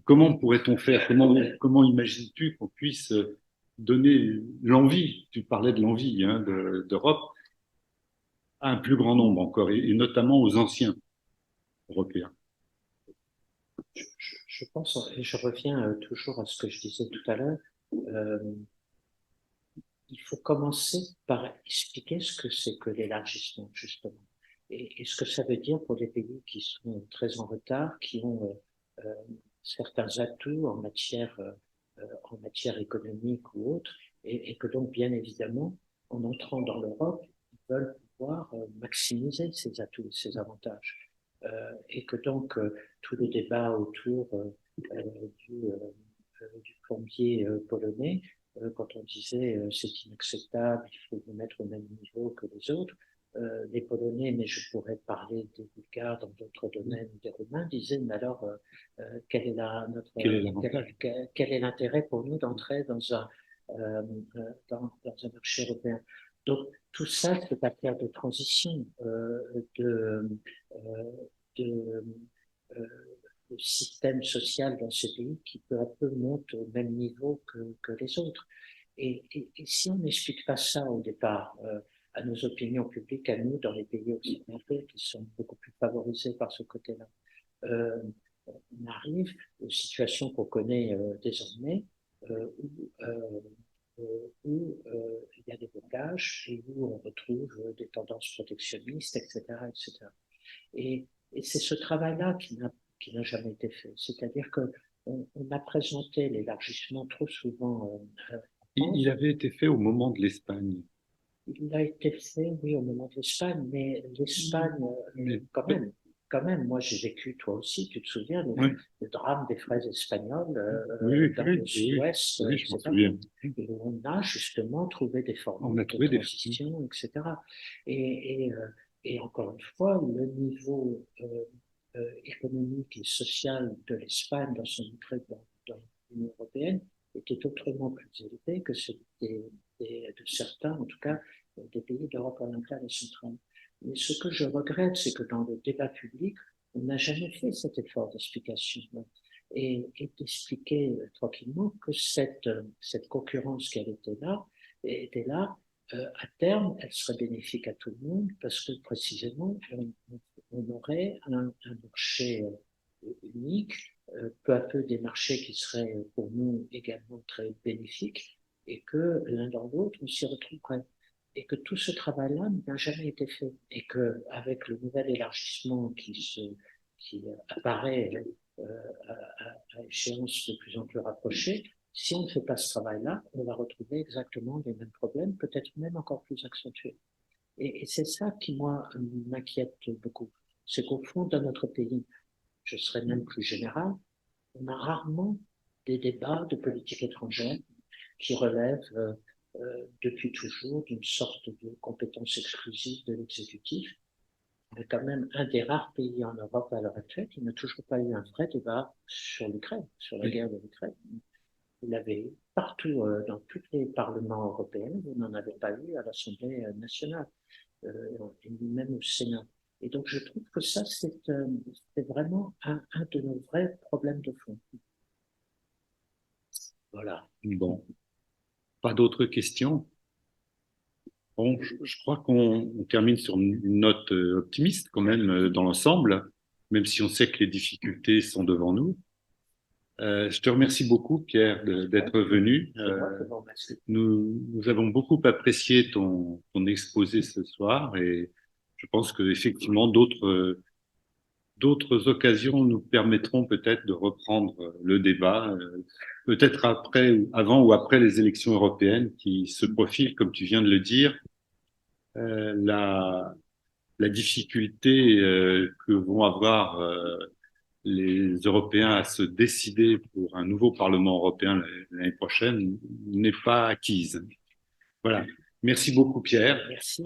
Speaker 1: comment pourrait-on faire? Comment imagines-tu qu'on puisse donner l'envie? Tu parlais de l'envie hein, d'Europe à un plus grand nombre encore, et notamment aux anciens européens.
Speaker 2: Je pense, et je reviens toujours à ce que je disais tout à l'heure, il faut commencer par expliquer ce que c'est que l'élargissement, justement, et ce que ça veut dire pour les pays qui sont très en retard, qui ont certains atouts en matière économique ou autre, et que donc, bien évidemment, en entrant dans l'Europe, ils veulent pouvoir maximiser ces atouts, ces avantages. Et que donc, tout le débat autour du plombier polonais, quand on disait c'est inacceptable, il faut vous mettre au même niveau que les autres, les Polonais, mais je pourrais parler des Bulgares dans d'autres domaines, des Roumains, disaient mais alors quel est quel est l'intérêt pour nous d'entrer dans un marché européen? Donc tout ça, c'est affaire de transition, de le système social dans ce pays qui peu à peu monte au même niveau que les autres. Et si on n'explique pas ça au départ à nos opinions publiques, à nous, dans les pays occidentaux qui sont beaucoup plus favorisés par ce côté-là, on arrive aux situations qu'on connaît désormais où il y a des blocages et où on retrouve des tendances protectionnistes, etc., etc. Et c'est ce travail-là qui n'a jamais été fait. C'est-à-dire qu'on a présenté l'élargissement trop souvent.
Speaker 1: Il avait été fait au moment de l'Espagne.
Speaker 2: Il a été fait, oui, au moment de l'Espagne, mais l'Espagne, quand même, quand même, moi j'ai vécu, toi aussi, tu te souviens,
Speaker 1: Oui.
Speaker 2: le drame des fraises espagnoles dans
Speaker 1: Oui,
Speaker 2: le sud-ouest,
Speaker 1: oui, je m'en
Speaker 2: etc.
Speaker 1: souviens.
Speaker 2: Et on a justement trouvé des
Speaker 1: On
Speaker 2: formules
Speaker 1: a trouvé
Speaker 2: de
Speaker 1: des
Speaker 2: transition, etc. Et encore une fois, le niveau économique et social de l'Espagne dans son entrée dans l'Union européenne était autrement plus élevé que celui de certains, en tout cas, des pays d'Europe orientale et centrale. Mais ce que je regrette, c'est que dans le débat public, on n'a jamais fait cet effort d'explication et d'expliquer tranquillement que cette concurrence qui était là, à terme, elle serait bénéfique à tout le monde parce que précisément, on aurait un marché unique, peu à peu des marchés qui seraient pour nous également très bénéfiques et que l'un dans l'autre, on s'y retrouverait. Et que tout ce travail-là n'a jamais été fait. Et que avec le nouvel élargissement qui apparaît à échéance de plus en plus rapprochée, si on ne fait pas ce travail-là, on va retrouver exactement les mêmes problèmes, peut-être même encore plus accentués. Et c'est ça qui, moi, m'inquiète beaucoup. C'est qu'au fond, dans notre pays, je serais même plus général, on a rarement des débats de politique étrangère qui relèvent depuis toujours d'une sorte de compétence exclusive de l'exécutif. On est quand même un des rares pays en Europe à l'heure actuelle qui n'a toujours pas eu un vrai débat sur l'Ukraine, sur la guerre de l'Ukraine. Vous l'avez eu partout dans tous les parlements européens, vous n'en avez pas eu à l'Assemblée nationale, et même au Sénat. Et donc je trouve que ça, c'est vraiment un de nos vrais problèmes de fond. Voilà.
Speaker 1: Bon, pas d'autres questions? Bon, je crois qu'on termine sur une note optimiste quand même dans l'ensemble, même si on sait que les difficultés sont devant nous. Je te remercie beaucoup, Pierre, d'être venu. Nous avons beaucoup apprécié ton exposé ce soir et je pense que effectivement d'autres occasions nous permettront peut-être de reprendre le débat, peut-être avant ou après les élections européennes qui se profilent, comme tu viens de le dire. La difficulté que vont avoir les Européens à se décider pour un nouveau Parlement européen l'année prochaine n'est pas acquise. Voilà. Merci beaucoup, Pierre.
Speaker 2: Merci.